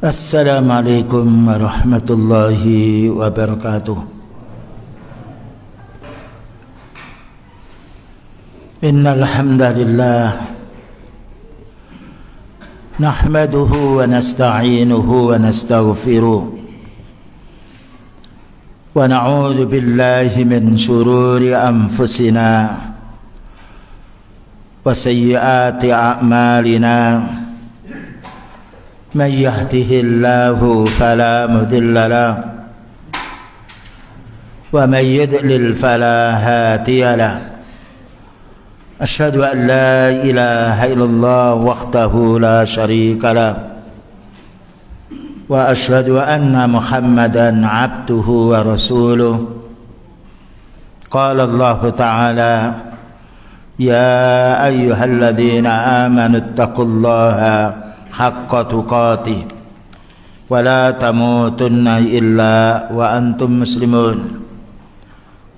Assalamualaikum warahmatullahi wabarakatuh. Innal hamdalillah nahmaduhu wa nasta'inuhu wa nastaghfiruh wa na'udzu billahi min shururi anfusina wa sayyiati a'malina. من يهده الله فلا مضل له ومن يضلل فلا هادي له أشهد أن لا إله إلا الله وحده لا شريك له وأشهد أن محمدا عبده ورسوله قال الله تعالى يا أيها الذين آمنوا اتقوا الله حق تقاته ولا تموتن إلا وأنتم مسلمون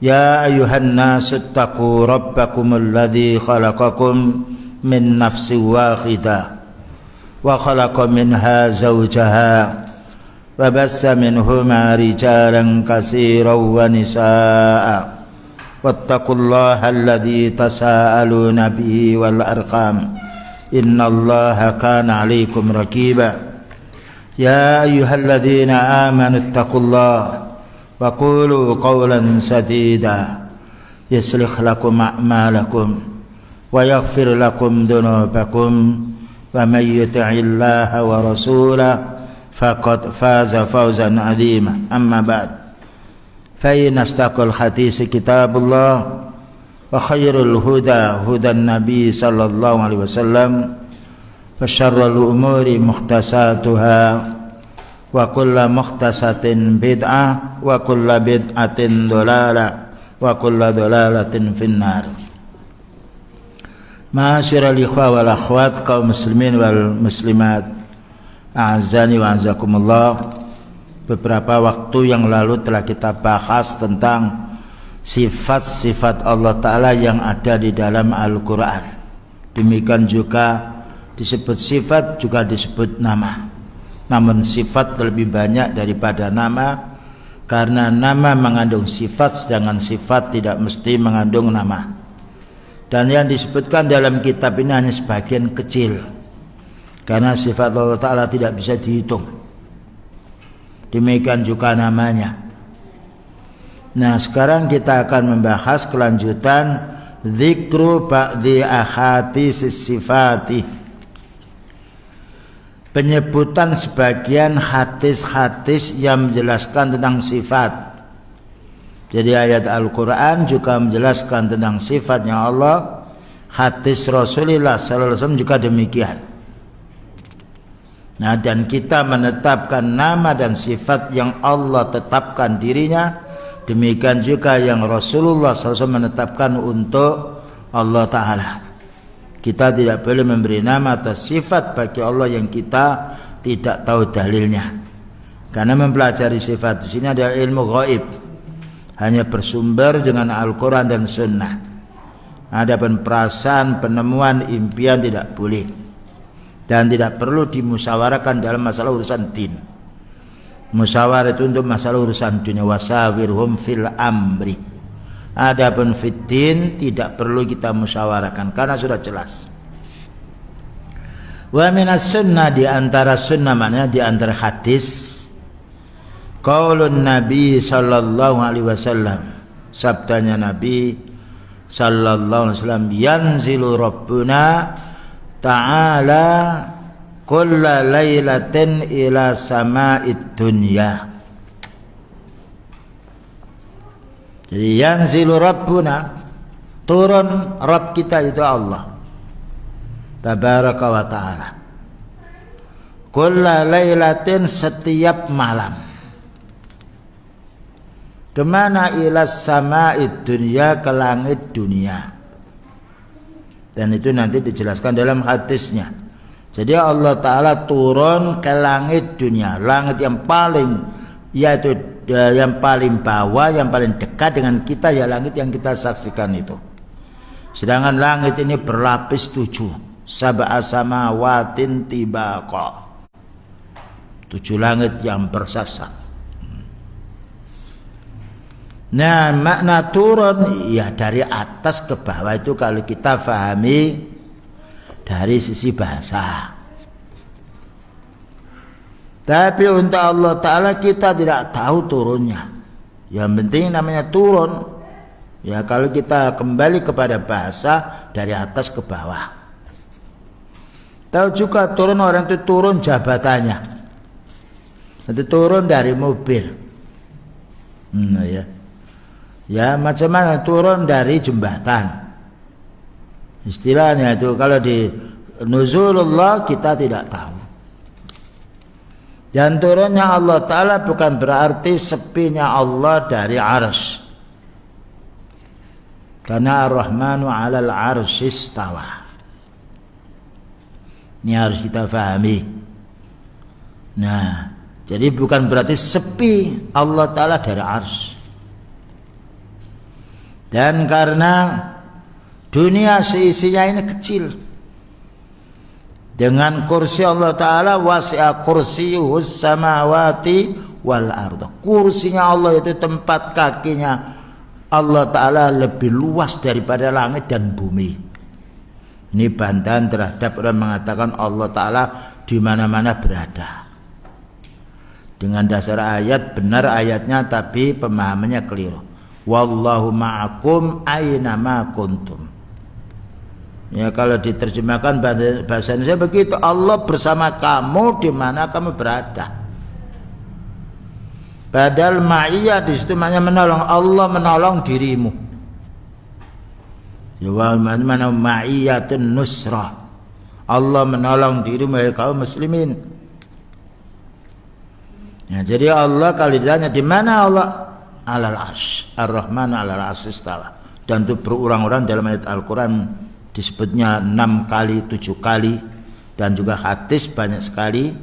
يا أيها الناس اتقوا ربكم الذي خلقكم من نفس واحدة وخلق منها زوجها وبث منهما رجالا كثيرا ونساء واتقوا الله الذي تساءلون به والأرحام إن الله كان عليكم رقيبا يا أيها الذين آمنوا اتقوا الله وقولوا قولا سديدا يصلح لكم أعمالكم ويغفر لكم ذنوبكم ومن يطع الله ورسوله فقد فاز فوزا عظيما أما بعد فإن أصدق الحديث كتاب الله وخير الهدى هدى النبي صلى الله عليه وسلم وشر الأمور محدثاتها وكل محدثة بدعة وكل بدعة ضلالة وكل ضلالة في النار. Ma'asyiral ikhwah wal akhwat, kaum muslimin wal muslimat, a'azzani wa a'azzakumullah. Beberapa waktu yang lalu telah kita bahas tentang sifat-sifat Allah Ta'ala yang ada di dalam Al-Quran. Demikian juga disebut sifat, juga disebut nama. Namun sifat lebih banyak daripada nama, karena nama mengandung sifat, sedangkan sifat tidak mesti mengandung nama. Dan yang disebutkan dalam kitab ini hanya sebagian kecil, karena sifat Allah Ta'ala tidak bisa dihitung. Demikian juga namanya. Nah, sekarang kita akan membahas kelanjutan dzikru ba'dhi ahadits sifati, penyebutan sebagian hadis-hadis yang menjelaskan tentang sifat. Jadi ayat Al-Quran juga menjelaskan tentang sifatnya Allah, hadis Rasulullah sallallahu alaihi wasallam juga demikian. Nah, dan kita menetapkan nama dan sifat yang Allah tetapkan dirinya, demikian juga yang Rasulullah SAW menetapkan untuk Allah Ta'ala. Kita tidak boleh memberi nama atau sifat bagi Allah yang kita tidak tahu dalilnya, karena mempelajari sifat di sini adalah ilmu gaib, hanya bersumber dengan Al-Quran dan Sunnah. Adapun perasaan, penemuan, impian tidak boleh, dan tidak perlu dimusyawarahkan dalam masalah urusan din. Musyawarah itu untuk masalah urusan dunia, wasawirhum fil amri. Adapun fiddin tidak perlu kita musyawarahkan karena sudah jelas. Wa minas sunnah, di antara sunnah maknanya di antara hadis, qaulun Nabi sallallahu alaihi wasallam, sabdanya Nabi sallallahu alaihi wasallam, yanzilu rabbuna ta'ala kulla lailatin ila sama'id dunya. Jadi yanzilu rabbuna, turun Rabb kita itu Allah tabaraka wa ta'ala, kulla lailatin, setiap malam. Kemana? Ila sama'id dunya, ke langit dunia. Dan itu nanti dijelaskan dalam hadisnya. Jadi Allah Ta'ala turun ke langit dunia, langit yang paling, yaitu yang paling bawah, yang paling dekat dengan kita, ya langit yang kita saksikan itu. Sedangkan langit ini berlapis 7, sab'a samawatin tibaqa, 7 langit yang bersasap. Nah, makna turun ya dari atas ke bawah itu kalau kita fahami dari sisi bahasa. Tapi untuk Allah Ta'ala kita tidak tahu turunnya. Yang penting namanya turun. Ya kalau kita kembali kepada bahasa dari atas ke bawah. Tahu juga turun orang itu turun jabatannya. Itu turun dari mobil. Ya macam mana turun dari jembatan. Istilahnya itu kalau di nuzulullah kita tidak tahu. Dan turunnya Allah Ta'ala bukan berarti sepinya Allah dari arsy. Karena Ar-Rahmanu 'alal 'arsy istawa. Ini harus kita fahami. Nah, jadi bukan berarti sepi Allah Ta'ala dari arsy. Dan karena dunia seisinya ini kecil. Dengan kursi Allah Ta'ala wasi'a kursiyuhus samawati wal arda. Kursinya Allah itu tempat kakinya Allah Ta'ala lebih luas daripada langit dan bumi. Ini bantahan terhadap orang mengatakan Allah Ta'ala di mana-mana berada. Dengan dasar ayat benar ayatnya tapi pemahamannya keliru. Wallahu ma'akum aina ma kuntum. Ya kalau diterjemahkan bahasa Indonesia begitu, Allah bersama kamu di mana kamu berada. Padahal ma'iyah di situ maknanya menolong, Allah menolong dirimu. Ya mana ma'iyatun nusrah. Allah menolong dirimu ya kaum muslimin. Ya, jadi Allah kalau ditanya di mana Allah? Alal arsy. Ar-Rahmanu 'alal arsy istawa. Dan itu berulang-ulang dalam ayat Al-Qur'an disebutnya 6 kali, 7 kali, dan juga hadis banyak sekali.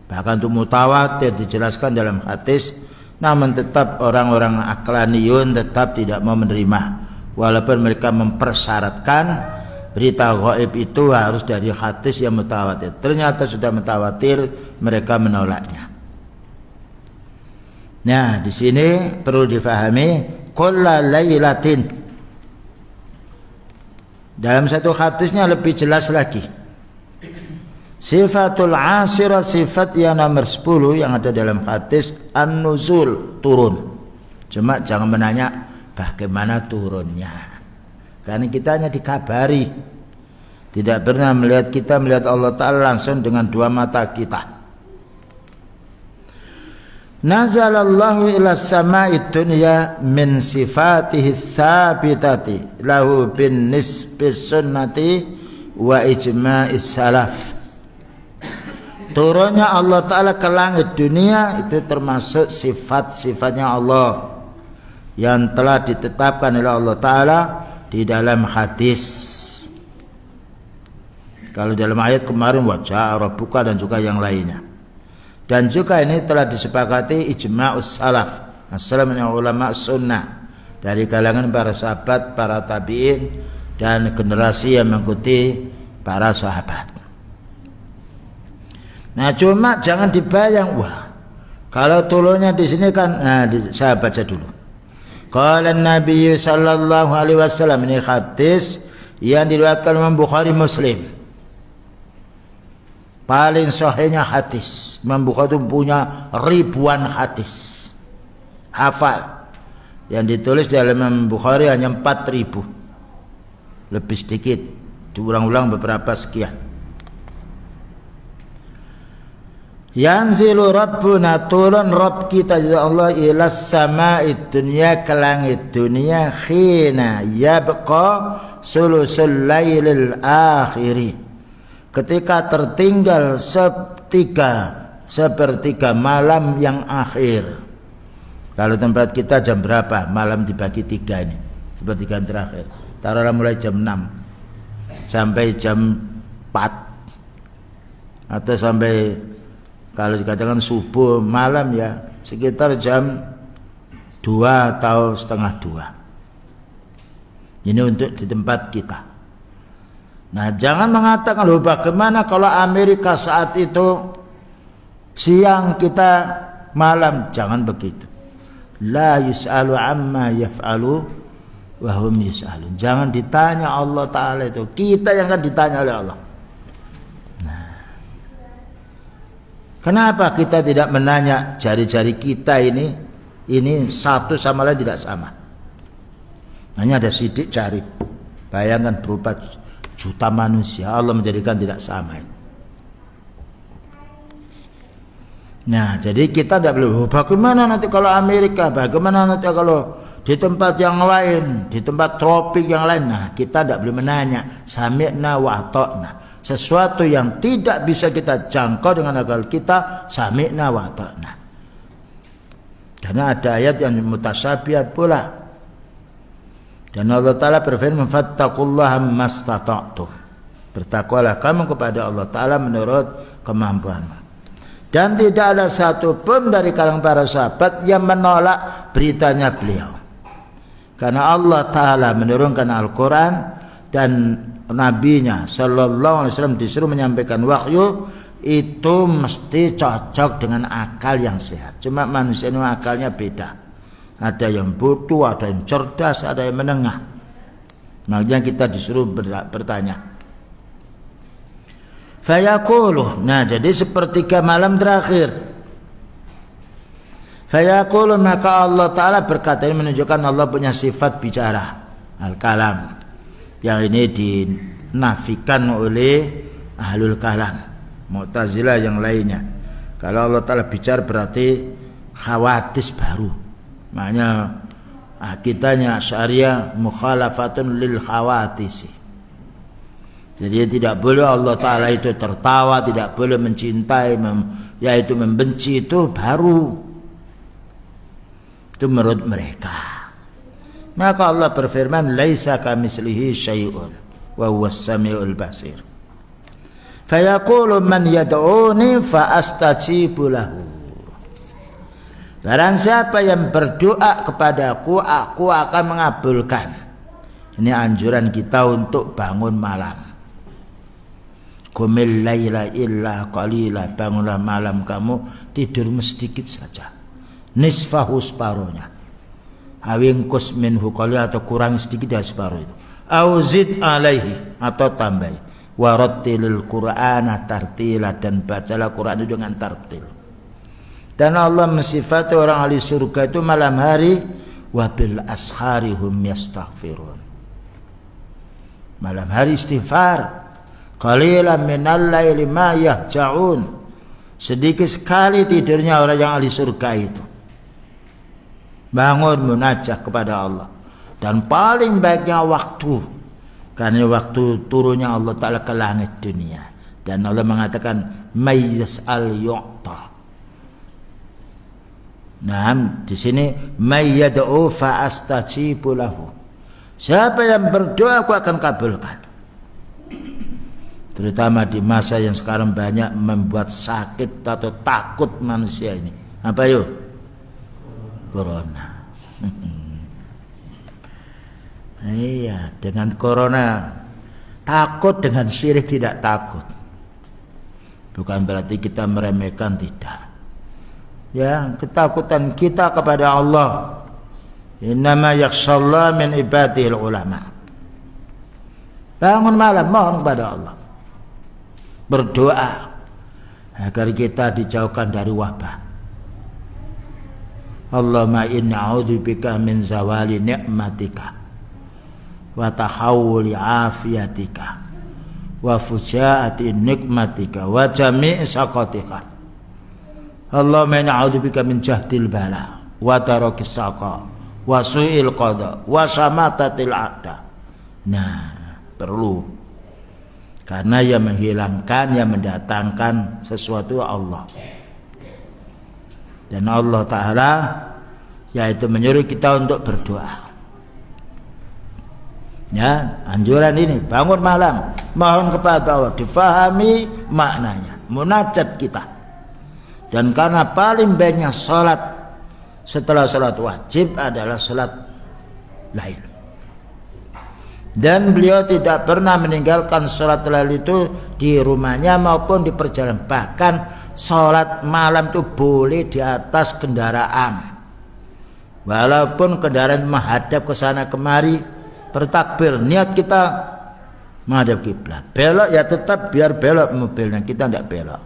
Bahkan itu mutawatir dijelaskan dalam hadis. Namun tetap orang-orang aqlaniyun tetap tidak mau menerima, walaupun mereka mempersyaratkan berita gaib itu harus dari hadis yang mutawatir. Ternyata sudah mutawatir, mereka menolaknya. Nah, di sini perlu difahami kulla lailatin. Dalam satu hadisnya lebih jelas lagi. Sifatul asirah, sifat yang nomor 10 yang ada dalam hadis an-nuzul, turun. Cuma jangan menanya bagaimana turunnya. Karena kita hanya dikabari. Tidak pernah kita melihat Allah Ta'ala langsung dengan 2 mata kita. Nazalallahu ila sama'id dunya min sifatihi sabitati lahu bin nisbis sunnati wa ijma'is salaf. Turunnya Allah Ta'ala ke langit dunia itu termasuk sifat-sifatnya Allah yang telah ditetapkan oleh Allah Ta'ala di dalam hadis. Kalau dalam ayat kemarin wajah rabbuka dan juga yang lainnya. Dan juga ini telah disepakati ijma'us salaf, as-salamnya ulama sunnah dari kalangan para sahabat, para tabi'in dan generasi yang mengikuti para sahabat. Nah, cuma jangan dibayang, wah, kalau turunnya di sini kan, saya baca dulu. Qala Nabi sallallahu alaihi wasallam, ini hadis yang diriwayatkan Imam Bukhari Muslim. Paling sahihnya hadis. Imam Bukhari itu punya ribuan hadis. Hafal. Yang ditulis dalam Imam Bukhari hanya 4.000. Lebih sedikit. Diulang-ulang beberapa sekian. Yanzilu Rabbuna, turun Rabb kita ya Allah ilas sama'id dunya, ke langit dunia, khina yabqa sulusul lailil akhiri, ketika tertinggal sepertiga malam yang akhir. Kalau tempat kita jam berapa? Malam dibagi 3 ini, sepertiga terakhir. Taruhlah mulai jam 6 sampai jam 4, atau sampai kalau dikatakan subuh malam ya sekitar jam 2 atau setengah 2. Ini untuk di tempat kita. Nah, jangan mengatakan loh bagaimana kalau Amerika saat itu Siang kita, malam, jangan begitu. La yus'alu amma yaf'alu wa hum yus'alun. Jangan ditanya Allah Ta'ala itu, kita yang akan ditanya oleh Allah. Nah, kenapa kita tidak menanya jari-jari kita ini satu sama lain tidak sama? Hanya ada sidik jari. Bayangkan berupa juta manusia, Allah menjadikan tidak sama. Nah, jadi kita tidak boleh, bagaimana nanti kalau Amerika, bagaimana nanti kalau di tempat yang lain, di tempat tropik yang lain. Nah, kita tidak boleh menanya sami'na wa ata'na. Sesuatu yang tidak bisa kita jangkau dengan akal kita, sami'na wa ata'na. Karena ada ayat yang mutasyabihat pula. Dan Allah Ta'ala berfirman, fattaqullaha mastata'tum. Bertakwalah kamu kepada Allah Ta'ala menurut kemampuanmu. Dan tidak ada satupun dari kalangan para sahabat yang menolak beritanya beliau. Karena Allah Ta'ala menurunkan Al-Quran dan Nabi-Nya Sallallahu Alaihi Wasallam disuruh menyampaikan wahyu, itu mesti cocok dengan akal yang sehat. Cuma manusia ini akalnya beda. Ada yang bodoh, ada yang cerdas, ada yang menengah. Makanya kita disuruh bertanya. Fayaqulu, nah jadi sepertiga malam terakhir. Fayaqulu, maka Allah Ta'ala berkata, ini menunjukkan Allah punya sifat bicara, al-kalam, yang ini dinafikan oleh ahlul kalam, Mu'tazilah yang lainnya. Kalau Allah Ta'ala bicara berarti khawatis baru. Makanya akidahnya Syariah mukhalafatun lil khawatisi. Jadi tidak boleh Allah Ta'ala itu tertawa, tidak boleh mencintai, yaitu membenci, itu baru. Itu menurut mereka. Maka Allah berfirman, laisa kamitslihi syai'un wa huwas samiul basir. Fayaqulu man yad'uni fa astajibu lahu. Barang siapa yang berdoa kepadaku, aku akan mengabulkan. Ini anjuran kita untuk bangun malam. Qumil laila illa qalila, bangunlah malam kamu, tidur sedikit saja. Nisfahu, separuhnya. Awingkus minhu qalila, atau kurang sedikit dari separuh itu. Auzid alaihi, atau tambahi. Warattilil Qur'ana tartila, dan bacalah Quran itu dengan tartil. Dan Allah mensifati orang ahli surga itu malam hari, wabil ashari hum yastaghfirun. Malam hari istighfar. Qalilan minal laili ma yahja'un. Sedikit sekali tidurnya orang yang ahli surga itu. Bangun munajat kepada Allah. Dan paling baiknya waktu, karena waktu turunnya Allah Ta'ala ke langit dunia. Dan Allah mengatakan may yas'al yu'ta. Nah, di sini may yad'u fa astajibu lahu. Siapa yang berdoa aku akan kabulkan. Terutama di masa yang sekarang banyak membuat sakit atau takut manusia ini. Apa yuk? Corona. Iya, dengan corona takut, dengan syirik tidak takut. Bukan berarti kita meremehkan, tidak. Ya, ketakutan kita kepada Allah. Innama yakhshallahu min ibadihil ulama. Bangun malam mohon kepada Allah. Berdoa agar kita dijauhkan dari wabah. Allahumma inni a'udzubika min zawali ni'matika wa tahawuli afiyatika wa fujaati nikmatika wa jami'i saqatika. Allahumma inni a'udzubika min jahdil bala wa tarakis saqa wa su'il qada wa samatatil a'da. Nah, perlu. Karena yang menghilangkan, yang mendatangkan sesuatu Allah. Dan Allah Ta'ala yaitu menyuruh kita untuk berdoa. Ya, anjuran ini, bangun malam, mohon kepada Allah, difahami maknanya, munajat kita. Dan karena paling banyak salat setelah salat wajib adalah salat lail. Dan beliau tidak pernah meninggalkan salat lail itu di rumahnya maupun di perjalanan. Bahkan sholat malam itu boleh di atas kendaraan. Walaupun kendaraan menghadap ke sana kemari, bertakbir, niat kita menghadap kiblat. Belok ya tetap biar belok mobilnya, kita tidak belok.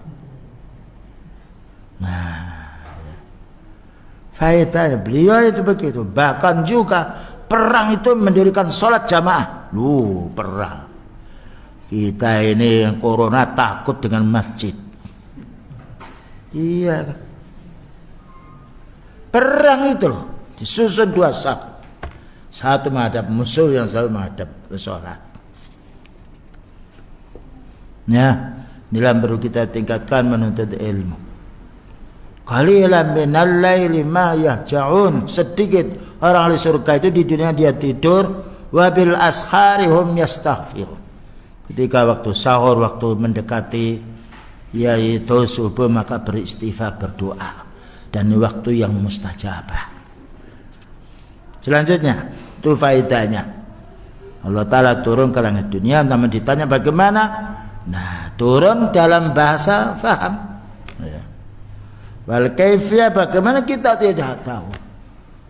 Nah, faedahnya beliau itu begitu. Bahkan juga perang itu mendirikan sholat jamaah. Perang. Kita ini yang corona takut dengan masjid. Iya. Perang itu loh, disusun 2 saf. Satu menghadap musuh, yang satu menghadap sholat. Ya, inilah perlu kita tingkatkan menuntut ilmu. Qalilan minal laili ma yahja'un. Sedikit orang ahli surga itu di dunia dia tidur, wabil ashari hum yastaghfirun. Ketika waktu sahur, waktu mendekati yaitu subuh, maka beristighfar, berdoa, dan waktu yang mustajabah. Selanjutnya itu faedahnya, Allah Ta'ala turun ke langit dunia, namun ditanya bagaimana. Nah, turun dalam bahasa faham ya. Wal kaifiyah, bagaimana kita tidak tahu.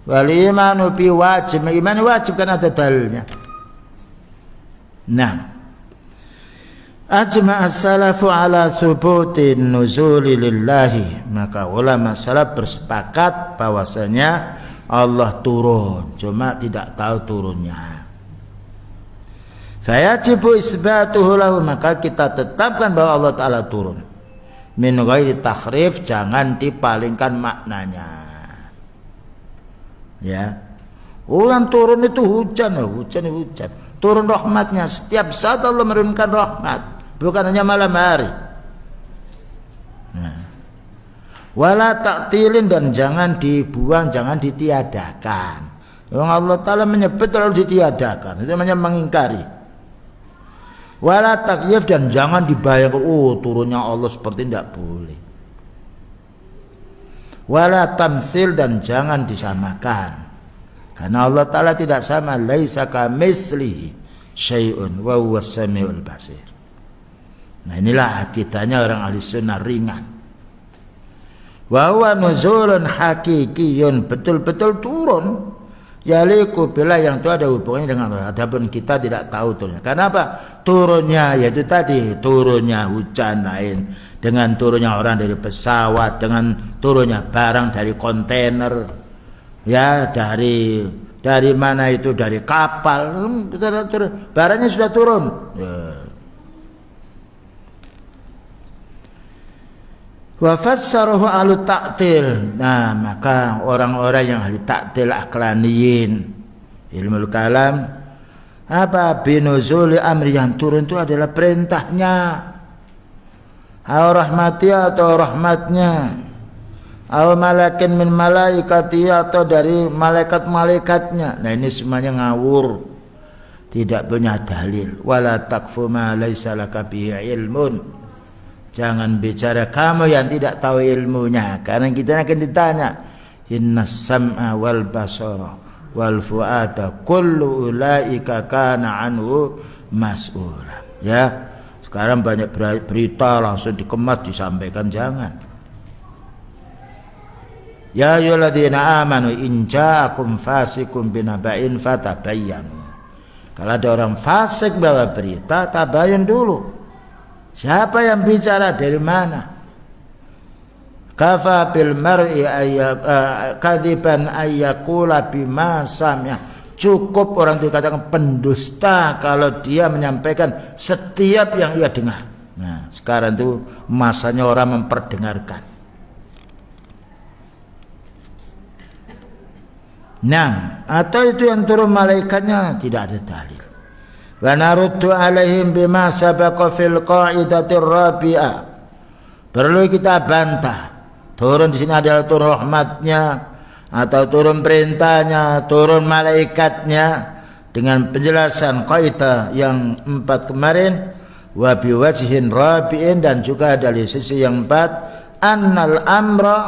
Wal imanu bi wajib, iman wajib kan ada dalilnya. Nah, ajma' as-salafu ala subutin nuzuli lillahi, maka ulama salaf bersepakat bahwasanya Allah turun, cuma tidak tahu turunnya. Fayajibu isbatuhu lahu, maka kita tetapkan bahwa Allah Ta'ala turun. Min ghairi takhrif, jangan dipalingkan maknanya. Ya, yang turun itu hujan. Turun rahmatnya, setiap saat Allah menurunkan rahmat, bukan hanya malam hari. Nah, wala ta'tilin, dan jangan dibuang, jangan ditiadakan. Yang Allah Ta'ala menyebut lalu ditiadakan, itu namanya mengingkari. Wala takyif, dan jangan dibayangkan turunnya Allah seperti, tidak boleh. Wala tamsil, dan jangan disamakan, karena Allah Ta'ala tidak sama. Laisa kamitslihi syai'un wa huwas samiul basir. Nah, inilah akidahnya orang ahli sunnah ringan. Wa huwa nuzulun hakikiyun, betul-betul turun. Yaliku bila, yang itu ada hubungannya dengan Allah. Adapun kita tidak tahu turunnya. Kenapa? Turunnya yaitu tadi, turunnya hujan lain dengan turunnya orang dari pesawat, dengan turunnya barang dari kontainer, ya dari mana itu, dari kapal, barangnya sudah turun. Wa fassarahu ahlu ta'til. Nah, maka orang-orang yang ahli ta'til aqlaniyin, ilmu kalam, apa binuzuli amri, yang turun itu adalah perintahnya, au rahmati, atau rahmatnya, au malakin min malaikati, atau dari malaikat-malaikatnya. Nah, ini semuanya ngawur, tidak punya dalil. Wala takfu ma laisa laka bihi ilmun. Jangan bicara kamu yang tidak tahu ilmunya, karena kita akan ditanya. Innas sam'a wal basara wal fu'ada kullu ulaika kana anhu mas'ula. Ya, sekarang banyak berita langsung dikemas disampaikan, jangan. Ya ayyuhalladzina amanu in ja'akum fasiqun binaba'in fatabayyanu. Kalau ada orang fasik bawa berita, tabayun dulu. Siapa yang bicara, dari mana? Kafa bil mar'i kadziban ayyakula bima sami'a. Cukup orang itu katakan pendusta kalau dia menyampaikan setiap yang ia dengar. Nah, sekarang itu masanya orang memperdengarkan. Nah, atau itu yang turun malaikatnya, tidak ada dalil. Wa naruddu alaihim bima sabaqa fil qa'idatir rabi'ah. Perlu kita bantah. Turun di sini adalah turun rahmatnya, atau turun perintahnya, turun malaikatnya, dengan penjelasan kaidah yang 4 kemarin. Wa biwajhin rabi'in, dan juga dari sisi yang 4, annal amra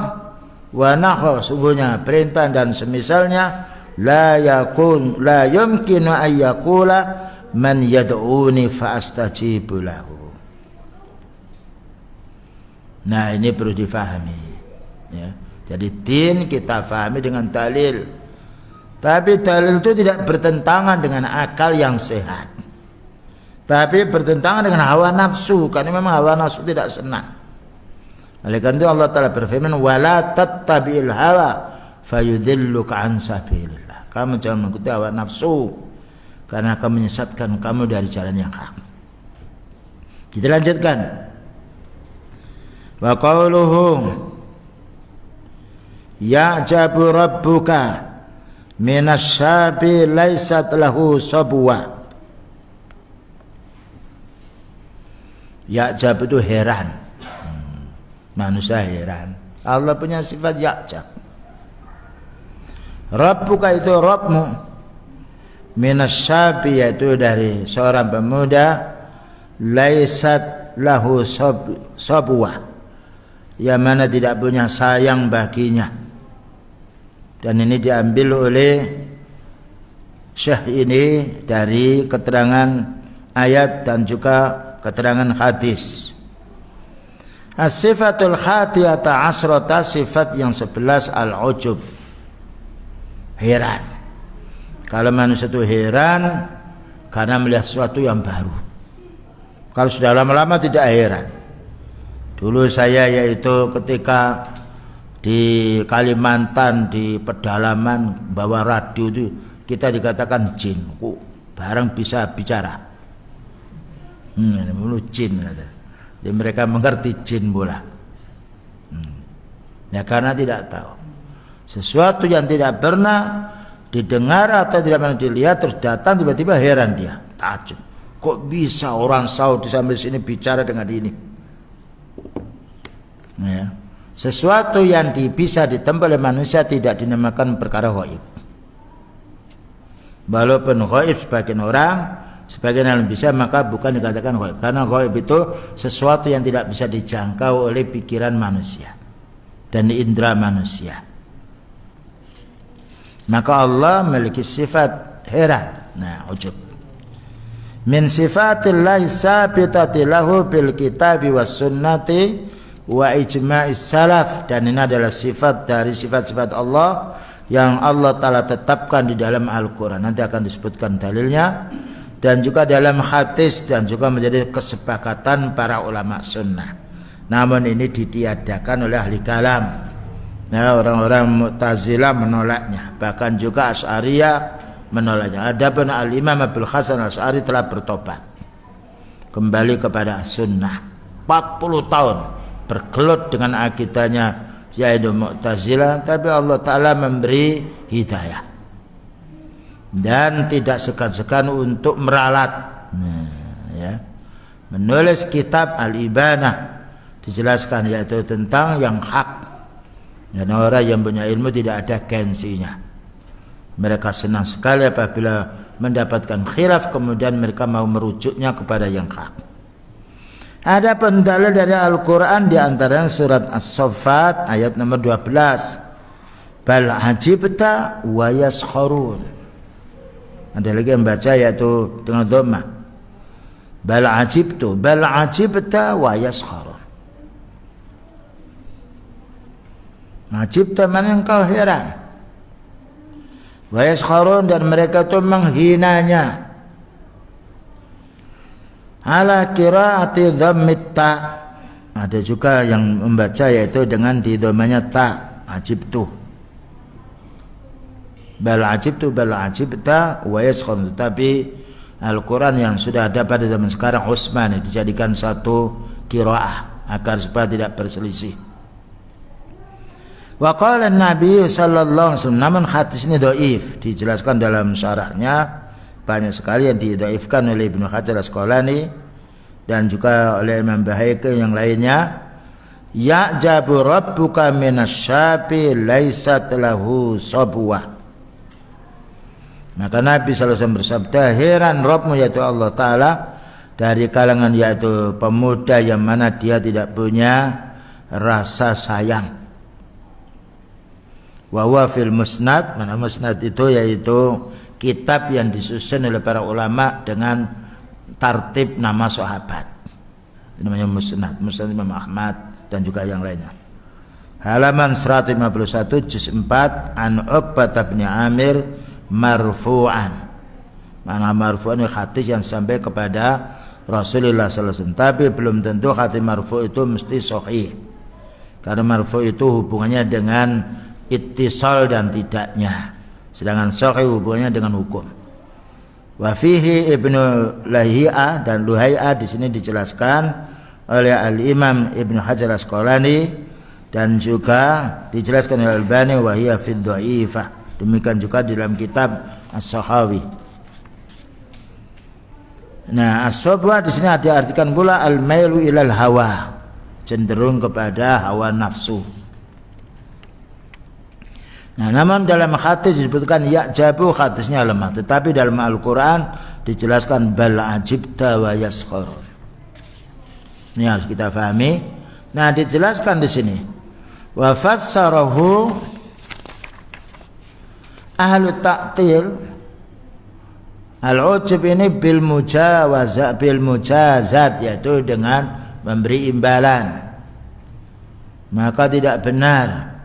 wa nahu, sungguhnya perintah dan semisalnya, la yumkinu ayyakula man yad'uni fa astajibu lahu. Nah, ini perlu difahami. Ya. Jadi din kita fahami dengan dalil. Tapi dalil itu tidak bertentangan dengan akal yang sehat. Tapi bertentangan dengan hawa nafsu, karena memang hawa nafsu tidak senang. Oleh karena itu Allah Ta'ala berfirman, wala tattabi'il hawa fayudilluka an sabilillah. Kamu jangan mengikuti hawa nafsu, karena akan menyesatkan kamu dari jalan yang hak. Kita lanjutkan. Wa qauluhu ya'jabu rabbuka minasyabi laysat lahu sabwa. Ya'jab itu heran. Manusia heran. Allah punya sifat ya'jab. Rabbuka itu Rabbmu, minasyabi yaitu dari seorang pemuda, laysat lahu sabwa, yang mana tidak punya sayang baginya. Dan ini diambil oleh Syekh ini dari keterangan ayat dan juga keterangan hadis. As-sifatul khatiyata asrata, sifat yang 11 al-ujub, heran. Kalau manusia itu heran karena melihat sesuatu yang baru. Kalau sudah lama-lama tidak heran. Dulu saya yaitu ketika di Kalimantan, di pedalaman bawa radio itu, kita dikatakan jin. Barang bisa bicara. Mulu jin kata. Jadi mereka mengerti jin bola. Ya karena tidak tahu. Sesuatu yang tidak pernah didengar atau tidak pernah dilihat terus datang tiba-tiba heran dia, takjub. Kok bisa orang Saudi sampai sini bicara dengan ini? Ya. Sesuatu yang bisa ditempuh oleh manusia tidak dinamakan perkara ghaib. Walaupun ghaib sebagian orang, sebagian yang bisa, maka bukan dikatakan ghaib. Karena ghaib itu sesuatu yang tidak bisa dijangkau oleh pikiran manusia dan indera manusia. Maka Allah memiliki sifat heran. Nah, ujub. Min sifatillahi sabitati lahu bil kitabi was sunnati wa ijma'is salaf, dan ini adalah sifat dari sifat-sifat Allah yang Allah Ta'ala tetapkan di dalam Al-Quran. Nanti akan disebutkan dalilnya, dan juga dalam hadis, dan juga menjadi kesepakatan para ulama sunnah. Namun ini ditiadakan oleh ahli kalam. Nah, orang-orang Mu'tazilah menolaknya, bahkan juga Asy'ariyah menolaknya. Adapun Al-Imam Abul Hasan Asy'ari telah bertobat kembali kepada sunnah. 40 tahun bergelut dengan akidahnya yaitu Mu'tazilah, tapi Allah Ta'ala memberi hidayah dan tidak segan-segan untuk meralat. Ya. Menulis kitab Al-Ibanah, dijelaskan yaitu tentang yang hak. Dan orang yang punya ilmu tidak ada gengsinya. Mereka senang sekali apabila mendapatkan khilaf, kemudian mereka mau merujuknya kepada yang hak. Ada pendalil dari Al-Quran, di antaranya surat As-Saffat ayat nomor 12. Bal ajibta wa yaskharun. Ada lagi yang baca yaitu dengan dhamma. Bal ajibta wa yaskharun. Ajibta mana engkau heran. Wa yaskharun, dan mereka itu menghinanya. Ala qiraati dhammit ta. Ada juga yang membaca yaitu dengan didhamanya ta, ajibtu. Bal ajibta wa yaskharun. Tapi Al-Quran yang sudah ada pada zaman sekarang Utsman dijadikan satu qiraah agar supaya tidak berselisih. Wa qala an-nabi sallallahu alaihi wasallam, namun hadis ini dhaif, dijelaskan dalam syarahnya banyak sekali yang didhaifkan oleh Ibnu Hajar Asqalani dan juga oleh Imam Baihaqi yang lainnya. Ya'jabu rabbuka minasyabi laysat lahu sabwa. Maka Nabi sallallahu alaihi wasallam bersabda, heran Rabbmu yaitu Allah Ta'ala dari kalangan yaitu pemuda yang mana dia tidak punya rasa sayang. Wa huwa fil musnad, mana musnad itu yaitu kitab yang disusun oleh para ulama dengan tartib nama sahabat. Itu namanya musnad. Musnad Imam Ahmad, dan juga yang lainnya. Halaman 151 juz 4 an Uqbah bin Amir marfu'an. Mana marfu'an hadis yang sampai kepada Rasulullah sallallahu alaihi wasallam, tapi belum tentu hadis marfu' itu mesti sahih. Karena marfu' itu hubungannya dengan ittisal dan tidaknya, sedangkan sahih hubungannya dengan hukum. Wa fihi Ibnu Lahi'ah dan Luhai'ah di sini dijelaskan oleh Al-Imam Ibnu Hajar Asqalani dan juga dijelaskan oleh Al-Albani wa hiya fi dhaifah. Demikian juga di dalam kitab As-Sakhawi. Nah, as-sabwa di sini diartikan pula al-mailu ilal hawa, cenderung kepada hawa nafsu. Nah, namun dalam hadis disebutkan ya'jabu, hadisnya lemah, tetapi dalam Al-Qur'an dijelaskan bal ajibta wa yaskharun. Ini harus kita pahami. Nah, dijelaskan di sini wa fassarahu ahlu ta'til al-ujub ini bil mujazat, yaitu dengan memberi imbalan, maka tidak benar.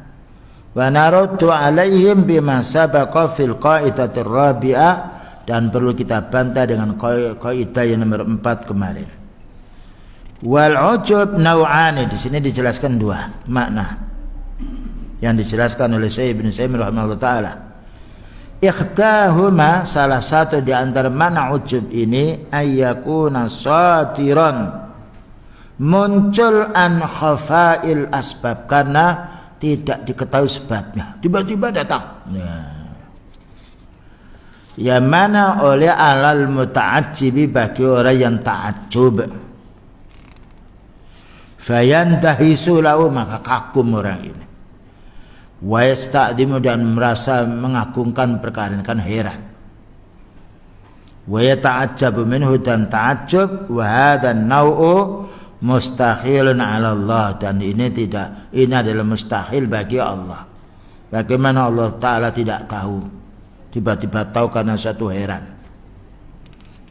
Wa naruddu alaihim bima sabaqa fil qaidatir rabi'ah, dan perlu kita bantah dengan kaidah yang nomor 4 kemarin. Wal ujub nau'ani, di sini dijelaskan dua makna yang dijelaskan oleh Syekh Ibnu Utsaimin rahimahullah taala. Ikhtahuma, salah satu di antara makna ujub ini ayyakuna satiran, muncul an khafa'il asbab, karena tidak diketahui sebabnya, tiba-tiba datang. Yang mana oleh alal muta'ajjibi, bagi orang yang ta'ajjub, fayantahisu lahu, maka kagum orang ini, wa yasta'dimu, dan merasa mengagungkan perkara ini, kan heran, wa yata'ajjabu minhu, dan ta'ajjub, wa hadha an-naw'u mustahilun 'ala Allah, dan ini adalah mustahil bagi Allah. Bagaimana Allah Ta'ala tidak tahu, tiba-tiba tahu karena satu heran.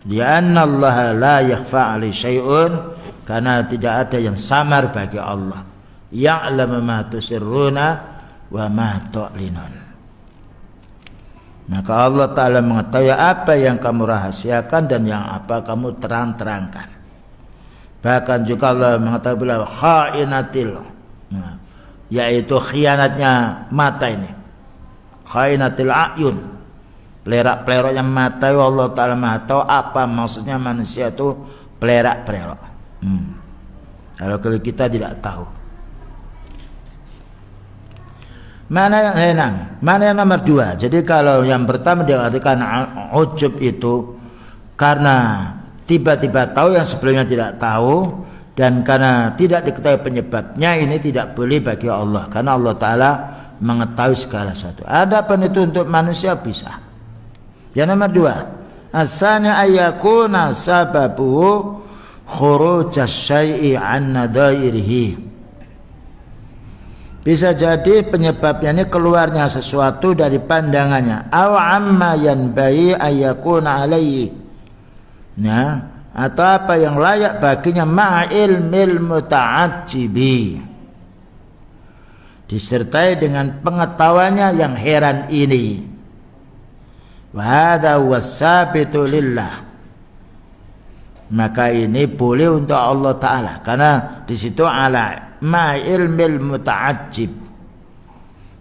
Lianna Allah la yakhfa 'alaihi syai'un, karena tidak ada yang samar bagi Allah. Ya'lamu ma tusirruna wa ma tu'linun. Maka Allah Ta'ala mengetahui apa yang kamu rahasiakan dan yang apa kamu terang-terangkan. Bahkan juga Allah mengetahui pula khainatil, yaitu khianatnya mata ini, khainatil ayun, pelerak-peleroknya mata. Allah Ta'ala maha tahu apa maksudnya manusia itu pelerak-pelerok. Kalau kita tidak tahu. Mana yang enak? Mana yang nomor 2? Jadi kalau yang pertama diartikan ujub itu karena tiba-tiba tahu yang sebelumnya tidak tahu, dan karena tidak diketahui penyebabnya, ini tidak boleh bagi Allah, karena Allah Ta'ala mengetahui segala sesuatu. Adapun itu untuk manusia bisa. Yang nomor 2, asana ayyakuna sababu khuruj asy-syai'i an nadairihi. Bisa jadi penyebabnya ini keluarnya sesuatu dari pandangannya, aw amma yanbai ayyakuna alaihi, nah, atau apa yang layak baginya, ma'ilmil muta'ajjibi, disertai dengan pengetahuannya yang heran ini. Wa hadza wasabitu lillah, maka ini boleh untuk Allah Ta'ala, karena di situ ala ma'ilmil muta'ajjib,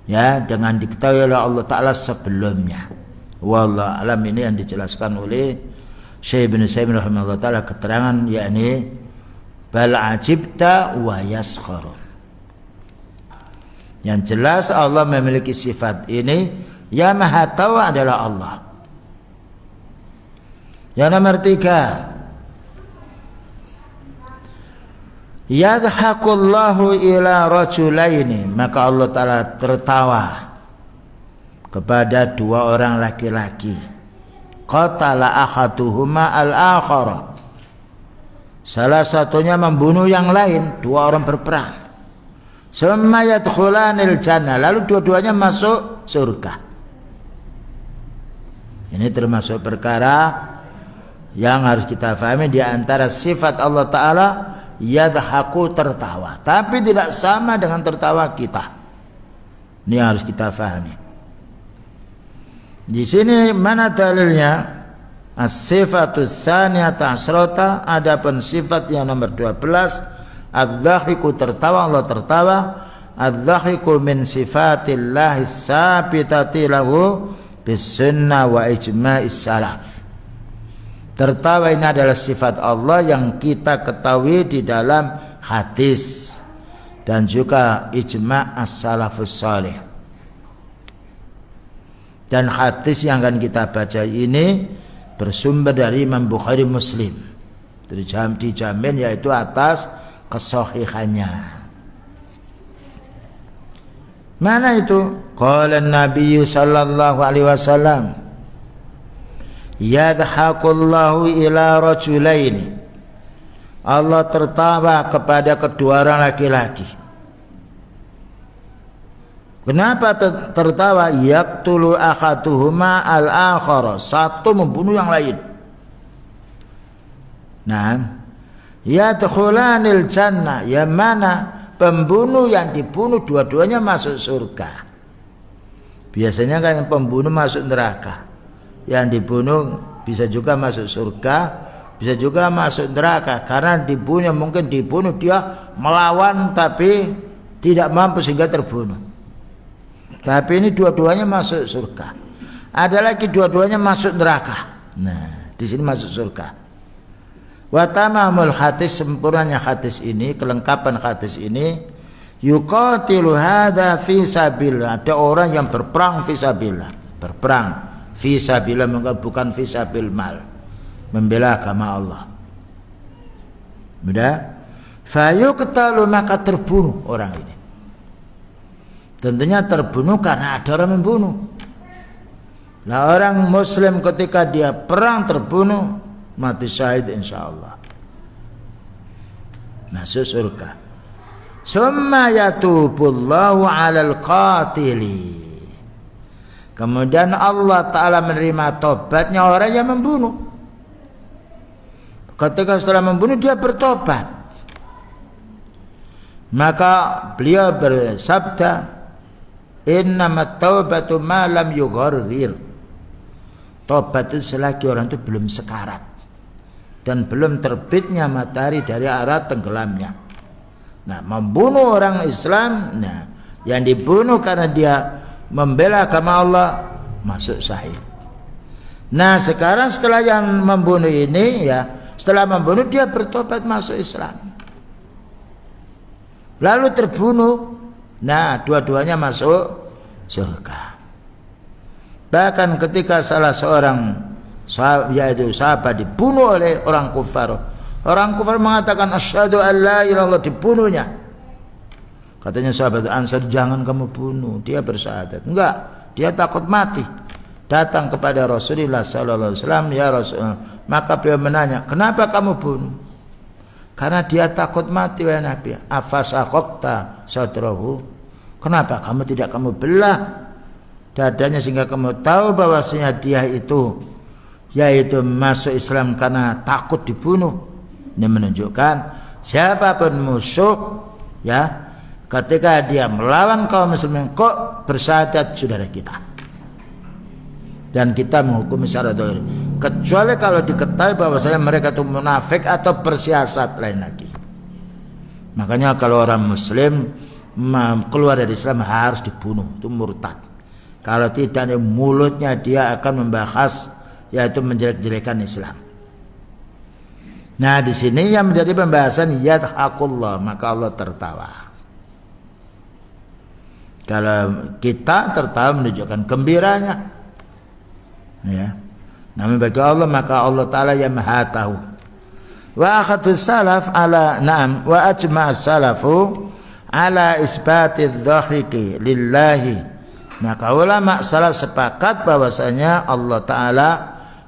ya, dengan diketahui oleh Allah Ta'ala sebelumnya. Wallahu alam. Ini yang dijelaskan oleh Syekh Ibnu Utsaimin rahimahullah taala, keterangan yakni bal ajibta wa yaskharun. Yang jelas Allah memiliki sifat ini, yang maha tahu adalah Allah. Yang nomor 3, yadhakullahu ila rajulaini, maka Allah Ta'ala tertawa kepada 2 orang laki-laki. Qatala ahaduhuma al-akhara, salah satunya membunuh yang lain, 2 orang berperang. Summa yadkhulanil jannah, lalu dua-duanya masuk surga. Ini termasuk perkara yang harus kita fahami di antara sifat Allah Ta'ala yadhaku tertawa, tapi tidak sama dengan tertawa kita. Ini harus kita fahami. Di sini mana dalilnya? As-sifatus tsaniyata asyrata, adapun sifat yang nomor 12, adz-dzahiku tertawa, Allah tertawa. Adz-dzahiku min sifatillahi sabitati lahu bis-sunnah wa ijma'is salaf. Tertawa ini adalah sifat Allah yang kita ketahui di dalam hadis dan juga ijma' as-salafus salih. Dan hadis yang akan kita baca ini bersumber dari Imam Bukhari Muslim, dijamin yaitu atas kesahihannya. Mana itu? Qala Nabi sallallahu alaihi wasallam, yadhaqullahu ila rajulaini, Allah tertawa kepada kedua orang laki-laki. Kenapa tertawa? Yaqtulu ahaduhuma al-akhara, satu membunuh yang lain. Nah, yadkhulanil jannah, yang mana pembunuh yang dibunuh dua-duanya masuk surga. Biasanya kan pembunuh masuk neraka, yang dibunuh bisa juga masuk surga, bisa juga masuk neraka, karena dibunuh mungkin dibunuh dia melawan tapi tidak mampu sehingga terbunuh. Tapi ini dua-duanya masuk surga. Ada lagi dua-duanya masuk neraka. Nah, di sini masuk surga. Wa tamamul hadis, sempurnanya hadis ini, kelengkapan hadis ini, yuqatilu hadza fi sabilillah. Ada orang yang berperang fi sabilillah. Berperang fi sabilillah, bukan fi sabil mal. Membela agama Allah. Mudah? Fayuqtalu, maka terbunuh orang ini. Tentunya terbunuh karena ada orang membunuh. Nah, orang muslim ketika dia perang terbunuh, mati syahid insyaallah, masuk surga. Summa yatubullahu 'alal qatili, kemudian Allah Ta'ala menerima tobatnya orang yang membunuh. Ketika setelah membunuh dia bertobat, maka beliau bersabda, innamat taubatu ma lam yugharrir. Tobat itu selagi orang itu belum sekarat dan belum terbitnya matahari dari arah tenggelamnya. Nah, membunuh orang Islam, nah, yang dibunuh karena dia membela agama Allah, masuk syahid. Nah, sekarang setelah yang membunuh ini, ya, setelah membunuh dia bertobat masuk Islam, lalu terbunuh. Nah, dua-duanya masuk surga. Bahkan ketika salah seorang yaitu sahabat dibunuh oleh orang kufar, orang kufar mengatakan asyhadu an la ilaha illallah, dibunuhnya. Katanya sahabat Ansar, jangan kamu bunuh, dia bersyahadat. Enggak, dia takut mati. Datang kepada Rasulullah sallallahu alaihi wasallam, ya Rasul, maka beliau menanya, kenapa kamu bunuh? Karena dia takut mati, wahai Nabi. Afasaqta sadrahu, kenapa kamu tidak kamu belah dadanya sehingga kamu tahu bahwasanya dia itu yaitu masuk Islam karena takut dibunuh. Ini menunjukkan siapapun musuh, ya, ketika dia melawan kaum muslimin kok bersyahadat saudara kita, dan kita menghukum secara dhahir, kecuali kalau diketahui bahwasanya mereka itu munafik atau bersiasat lain lagi. Makanya kalau orang muslim keluar dari Islam harus dibunuh, itu murtad. Kalau tidak, mulutnya dia akan membahas, yaitu menjelek-jelekan Islam. Nah, di sini yang menjadi pembahasan yadhaqullah, maka Allah tertawa. Kalau kita tertawa menunjukkan gembiranya, ya. Namun bagi Allah, maka Allah Ta'ala yang maha tahu. Wa akhadus salaf ala na'am wa ajma'as salafu ala isbatidz dhahiqi lillahi, maka ulama salaf sepakat bahwasanya Allah Ta'ala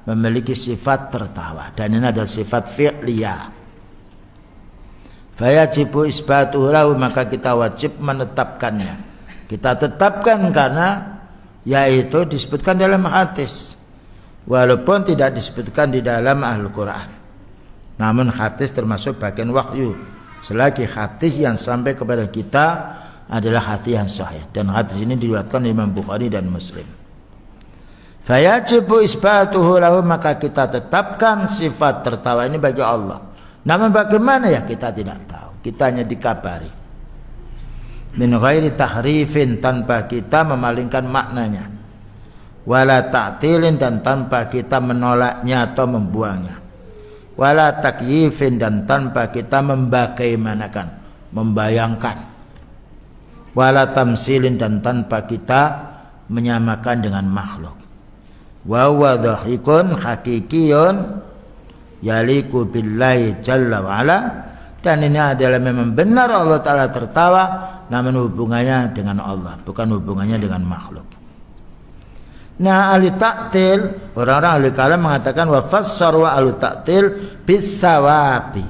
memiliki sifat tertawa, dan ini adalah sifat fi'liyah. Fayajibu isbatuhu lahu, maka kita wajib menetapkannya. Kita tetapkan karena yaitu disebutkan dalam hadis, walaupun tidak disebutkan di dalam Al-Quran. Namun hadis termasuk bagian wahyu, selagi hadis yang sampai kepada kita adalah hadis yang sahih, dan hadis ini diriwayatkan Imam Bukhari dan Muslim. Fayajibu isbatuhu lahu, maka kita tetapkan sifat tertawa ini bagi Allah. Namun bagaimana ya kita tidak tahu, kita hanya dikabari. Min ghairi tahrifin, tanpa kita memalingkan maknanya. Wala ta'tilin, dan tanpa kita menolaknya atau membuangnya. Wala takyifin, dan tanpa kita membagaimanakan, membayangkan. Wala tamsilin, dan tanpa kita menyamakan dengan makhluk. Wa huwa dhahikun hakikiyun yaliku billahi jalla wa ala, dan ini adalah memang benar Allah Ta'ala tertawa, namun hubungannya dengan Allah, bukan hubungannya dengan makhluk. Nah, ahli ta'til, orang-orang ahli kalam mengatakan wa fassaru ahli ta'til bisawabi.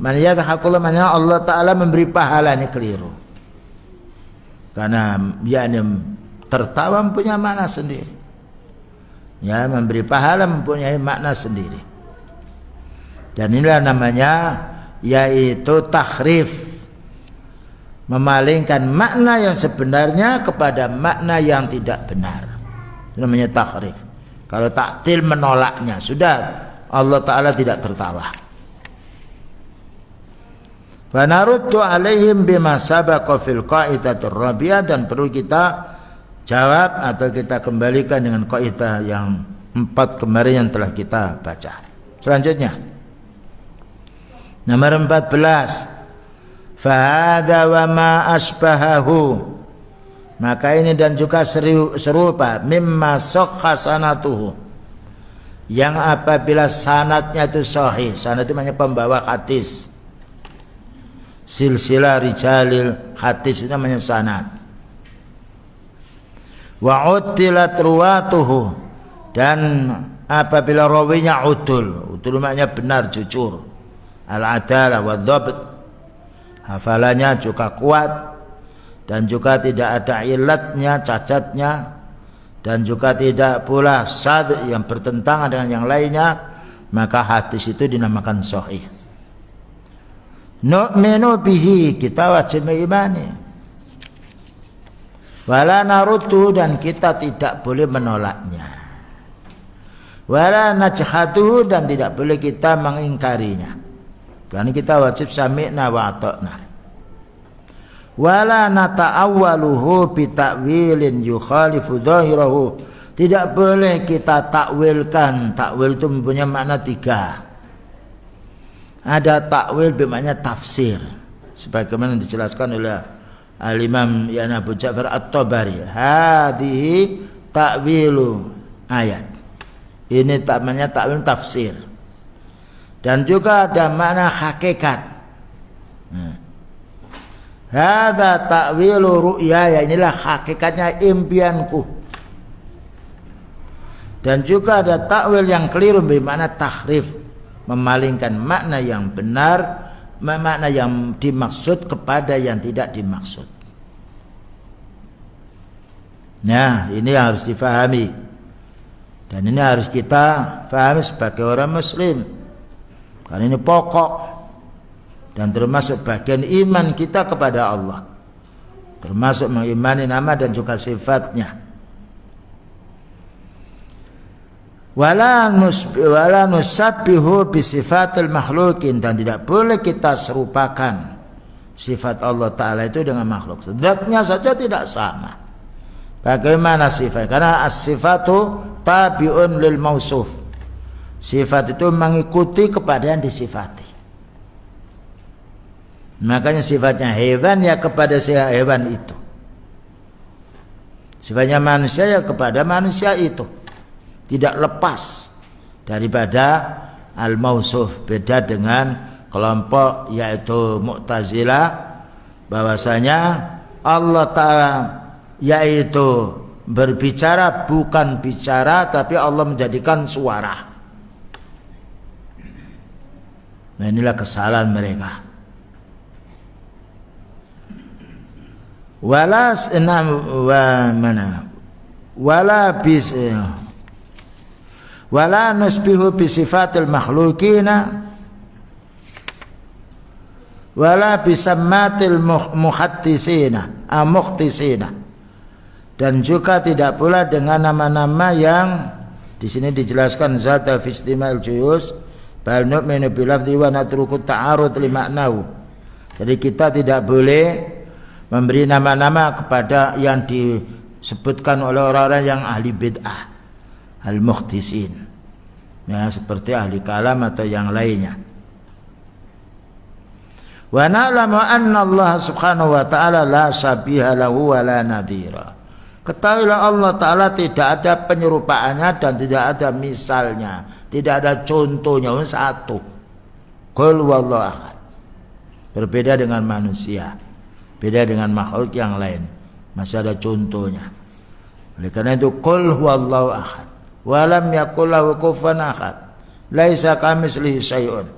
Man yadhakullah, maknanya Allah Ta'ala memberi pahala, ini keliru. Karena yakni tertawa mempunyai makna sendiri. Ya, memberi pahala mempunyai makna sendiri. Dan inilah namanya yaitu takhrif, memalingkan makna yang sebenarnya kepada makna yang tidak benar. Itu namanya takhrif. Kalau ta'til menolaknya, sudah Allah Ta'ala tidak tertawa. Wa naruddu alaihim bima sabaqa fil qaidatir rabi'ah, dan perlu kita jawab atau kita kembalikan dengan kaidah yang 4 kemarin yang telah kita baca. Selanjutnya nomor 14, fahada wa ma asbahahu, maka ini dan juga serupa mimma sahha sanatuhu, yang apabila sanatnya itu sahih. Sanat itu namanya pembawa hadis, silsilah rijalil hadis itu namanya sanad. Wa utilat ruwatuhu, dan apabila rawinya udul maknanya benar, jujur, al-adalah wa dhabt, hafalannya juga kuat, dan juga tidak ada ilatnya, cacatnya, dan juga tidak pula sad yang bertentangan dengan yang lainnya, maka hadis itu dinamakan sahih. Nu'minu bihi, kita wajib mengimani. Wala naruddu, dan kita tidak boleh menolaknya. Wala najhaduhu, dan tidak boleh kita mengingkarinya. Karena kita wajib sami'na wa ata'na. Wala nata'awwaluhu bita'wilin yukhalifu dhahirahu, tidak boleh kita takwilkan. Takwil itu mempunyai makna 3. Ada takwil bermakna tafsir, sebagaimana dijelaskan oleh Al-Imam Abu Ja'far At-Tabari, hadhihi ta'wilu ayat, ini namanya ta'wil tafsir. Dan juga ada makna hakikat, hadza ta'wilu ru'ya, inilah hakikatnya impianku. Dan juga ada takwil yang keliru bermakna tahrif, memalingkan makna yang benar, makna yang dimaksud kepada yang tidak dimaksud. Nah, ini harus difahami, dan ini harus kita fahami sebagai orang muslim, karena ini pokok dan termasuk bagian iman kita kepada Allah, termasuk mengimani nama dan juga sifatnya. Wala nusabbihu bisifatil makhlukin, dan tidak boleh kita serupakan sifat Allah Ta'ala itu dengan makhluk. Zatnya saja tidak sama. Bagaimana sifat? Karena as-sifatu tabi'un lil mausuf, sifat itu mengikuti kepada yang disifati. Makanya sifatnya hewan ya kepada hewan itu, sifatnya manusia ya kepada manusia itu, tidak lepas daripada al-mausuf. Beda dengan kelompok yaitu Mu'tazilah, bahwasanya Allah Ta'ala yaitu berbicara bukan bicara, tapi Allah menjadikan suara. Nah, inilah kesalahan mereka. Wala nusbihu bi sifatil makhlukina, wala bisammatil mukhtisina, dan juga tidak pula dengan nama-nama yang di sini dijelaskan zata fi istima'il juyus bal nu'minu bi lafzi wa natruku ta'arud li ma'nahu. Jadi kita tidak boleh memberi nama-nama kepada yang disebutkan oleh orang-orang yang ahli bid'ah, al-mukhtisin, ya, seperti ahli kalam atau yang lainnya. Wa na'lamu anna Allah subhanahu wa ta'ala la sabiha lahu wa la nadhira. Ketahuilah Allah Ta'ala tidak ada penyerupaannya dan tidak ada misalnya, tidak ada contohnya, satu. Qul huwallahu ahad. Berbeda dengan manusia, beda dengan makhluk yang lain, masih ada contohnya. Oleh karena itu qul huwallahu ahad wa lam yakul lahu kufuwan ahad laisa kamitslihi syai'un,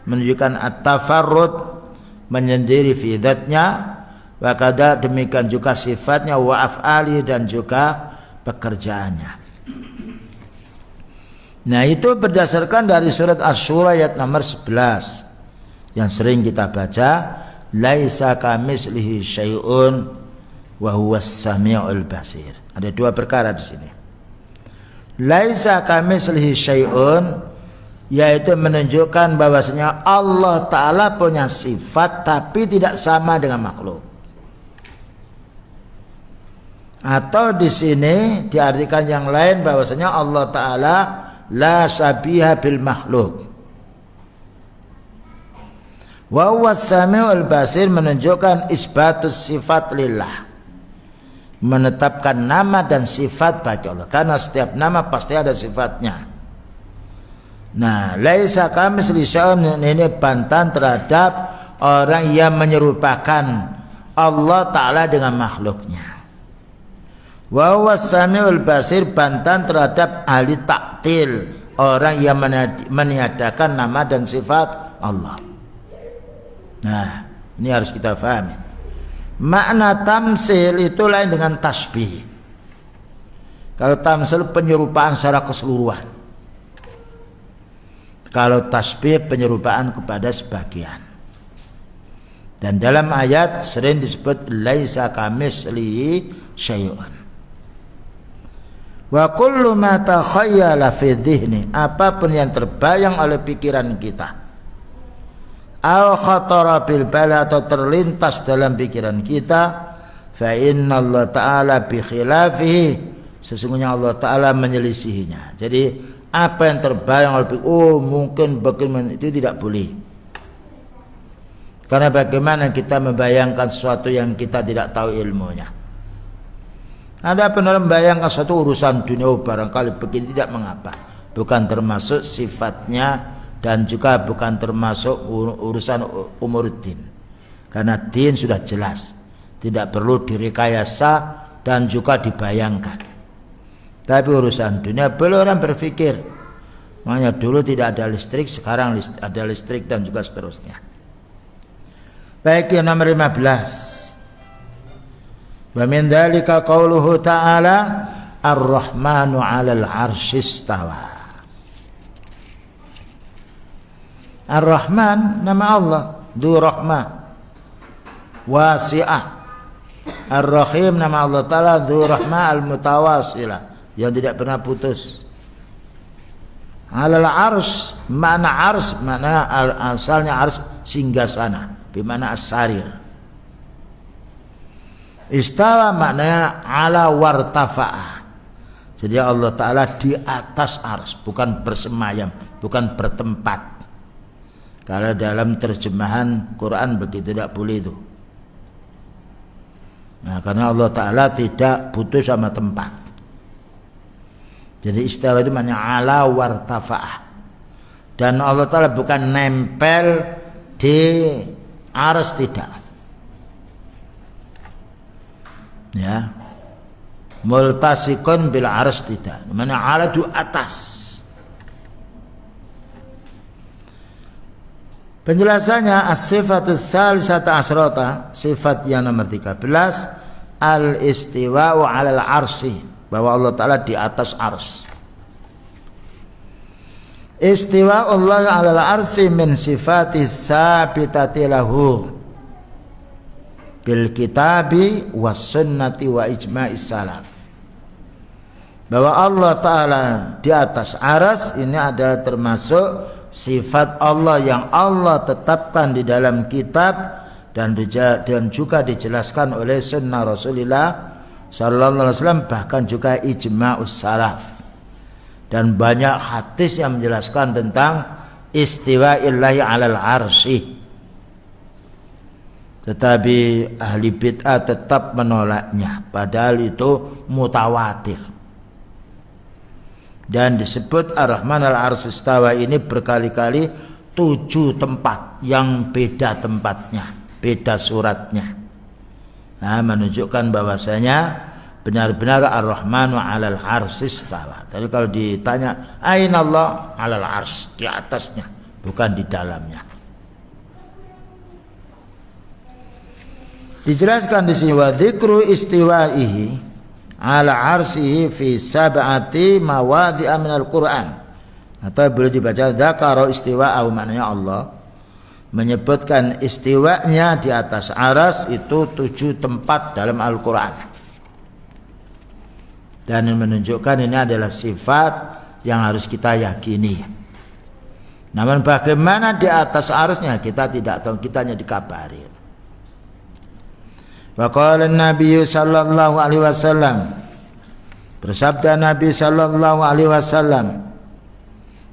menunjukkan at-tafarrud, menyendiri fi dzatnya, wa kada demikian juga sifatnya, wa af'ali dan juga pekerjaannya. Nah, itu berdasarkan dari surat Asy-Syura ayat nomor 11 yang sering kita baca, laisa kamitslihi syai'un wa huwas samiul basir. Ada dua perkara di sini. Laisa kamitslihi syai'un, yaitu menunjukkan bahwasanya Allah Ta'ala punya sifat tapi tidak sama dengan makhluk. Atau di sini diartikan yang lain bahwasanya Allah Ta'ala la sabiha bil makhluk. Wa huwas samiul basir menunjukkan isbatus sifat lillah, menetapkan nama dan sifat bagi Allah, karena setiap nama pasti ada sifatnya. Nah, laisa kamitslihi syai'un ini bantahan terhadap orang yang menyerupakan Allah Ta'ala dengan makhluknya. Wa huwas samiul basir bantahan terhadap ahli taktil, orang yang meniadakan nama dan sifat Allah. Nah, ini harus kita pahami. Makna tamsil itu lain dengan tasbih. Kalau tamsil penyerupaan secara keseluruhan, kalau tasbih penyerupaan kepada sebagian. Dan dalam ayat sering disebut laisa kamitslihi syai'un. Wa kullu ma takhayyala fi dhihni, apapun yang terbayang oleh pikiran kita, aw khatara bil bala, atau terlintas dalam pikiran kita, fa inna Allah Ta'ala bi khilafihi, sesungguhnya Allah Ta'ala menyelisihinya. Jadi apa yang terbayang oleh mungkin bagaimana, itu tidak boleh. Karena bagaimana kita membayangkan sesuatu yang kita tidak tahu ilmunya. Ada pun orang membayangkan suatu urusan dunia, barangkali begini, tidak mengapa, bukan termasuk sifatnya dan juga bukan termasuk urusan umuruddin, karena din sudah jelas, tidak perlu direkayasa dan juga dibayangkan. Tapi urusan dunia boleh orang berpikir, makanya dulu tidak ada listrik, sekarang ada listrik dan juga seterusnya. Baik, yang nomor 15. Wa min dzalika qauluhu ta'ala ar-rahmanu 'alal 'arsy istawa. Ar-Rahman nama Allah, Dzu Rahmah wasi'ah. Ar-Rahim nama Allah Ta'ala, Dzu Rahmah al-mutawasilah, yang tidak pernah putus. 'Alal 'arsy, makna 'arsy, makna asalnya 'arsy singgasana, bermakna as-sarir. Istawa maknanya ala wartafa'ah. Jadi Allah Ta'ala di atas ars, bukan bersemayam, bukan bertempat. Kalau dalam terjemahan Quran begitu, tidak boleh itu. Nah, karena Allah Ta'ala tidak putus sama tempat. Jadi istawa itu maknanya ala wartafa'ah. Dan Allah Ta'ala bukan nempel di ars, tidak. Ya, multasikun bil ars, tidak, mana ala itu atas. Penjelasannya as-sifatus salisata asrata, sifat yang nomor 13, al-istiwa'u 'alal 'arsy, bahwa Allah Ta'ala di atas ars. Istiwa Allah 'alal arsy min sifati sabitati lahu bil kitabi was sunnati wa ijma'is salaf. Bahwa Allah Ta'ala di atas aras ini adalah termasuk sifat Allah yang Allah tetapkan di dalam kitab dan juga dijelaskan oleh sunnah Rasulullah sallallahu alaihi wasallam, bahkan juga ijma'us salaf. Dan banyak hadis yang menjelaskan tentang istiwa'illahi 'alal arsy. Tetapi ahli bid'ah tetap menolaknya, padahal itu mutawatir. Dan disebut Ar-Rahman al-Arsy istawa ini berkali-kali 7 tempat yang beda tempatnya, beda suratnya. Nah, menunjukkan bahwasanya benar-benar Ar-Rahmanu 'alal arsy istawa. Tapi kalau ditanya aina Allah 'alal arsy, di atasnya, bukan di dalamnya. Dijelaskan di sini wa dzikru istiwaihi 'ala arsyihi fi sab'ati mawadhi'a minal Qur'an. Atau boleh dibaca dzakara istiwa'ahu, maknanya Allah menyebutkan istiwanya di atas aras itu 7 tempat dalam Al-Qur'an. Dan menunjukkan ini adalah sifat yang harus kita yakini. Namun bagaimana di atas arasnya kita tidak tahu, kita hanya dikabari. Wa qala an-nabiy sallallahu alaihi wasallam, bersabda Nabi sallallahu alaihi wasallam,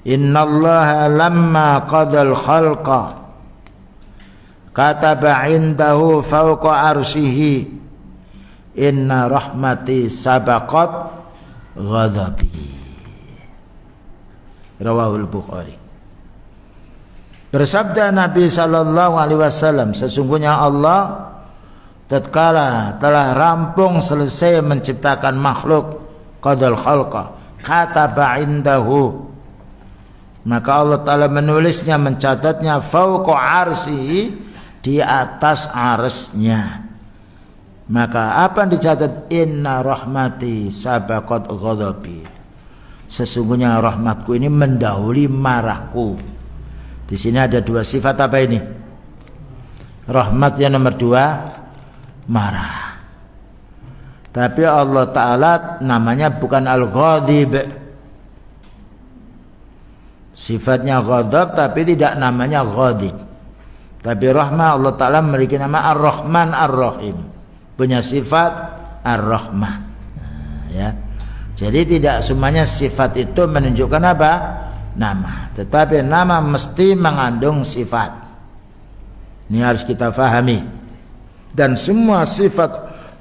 innallaha lamma qadal khalqa kataba indahu fawqa arsyihi inna rahmati sabaqat ghadabi. Rawahul Bukhari. Bersabda Nabi sallallahu alaihi wasallam, sesungguhnya Allah tatkala telah rampung selesai menciptakan makhluk, qadal khalqa kataba indahu, maka Allah Ta'ala menulisnya, mencatatnya fawqa arsyihi, di atas arsy-Nya. Maka apa yang dicatat? Inna rahmati sabaqat ghadabi, sesungguhnya rahmatku ini mendahului marahku. Di sini ada 2 sifat apa ini? Rahmat yang nomor 2 marah. Tapi Allah Ta'ala namanya bukan Al-Ghadib, sifatnya ghadab tapi tidak namanya ghadib. Tapi rahmah Allah Ta'ala memiliki nama Ar-Rahman Ar-Rahim, punya sifat Ar-Rahmah. Nah, ya. Jadi tidak semuanya sifat itu menunjukkan apa? Nama. Tetapi nama mesti mengandung sifat. Ini harus kita fahami. Dan semua sifat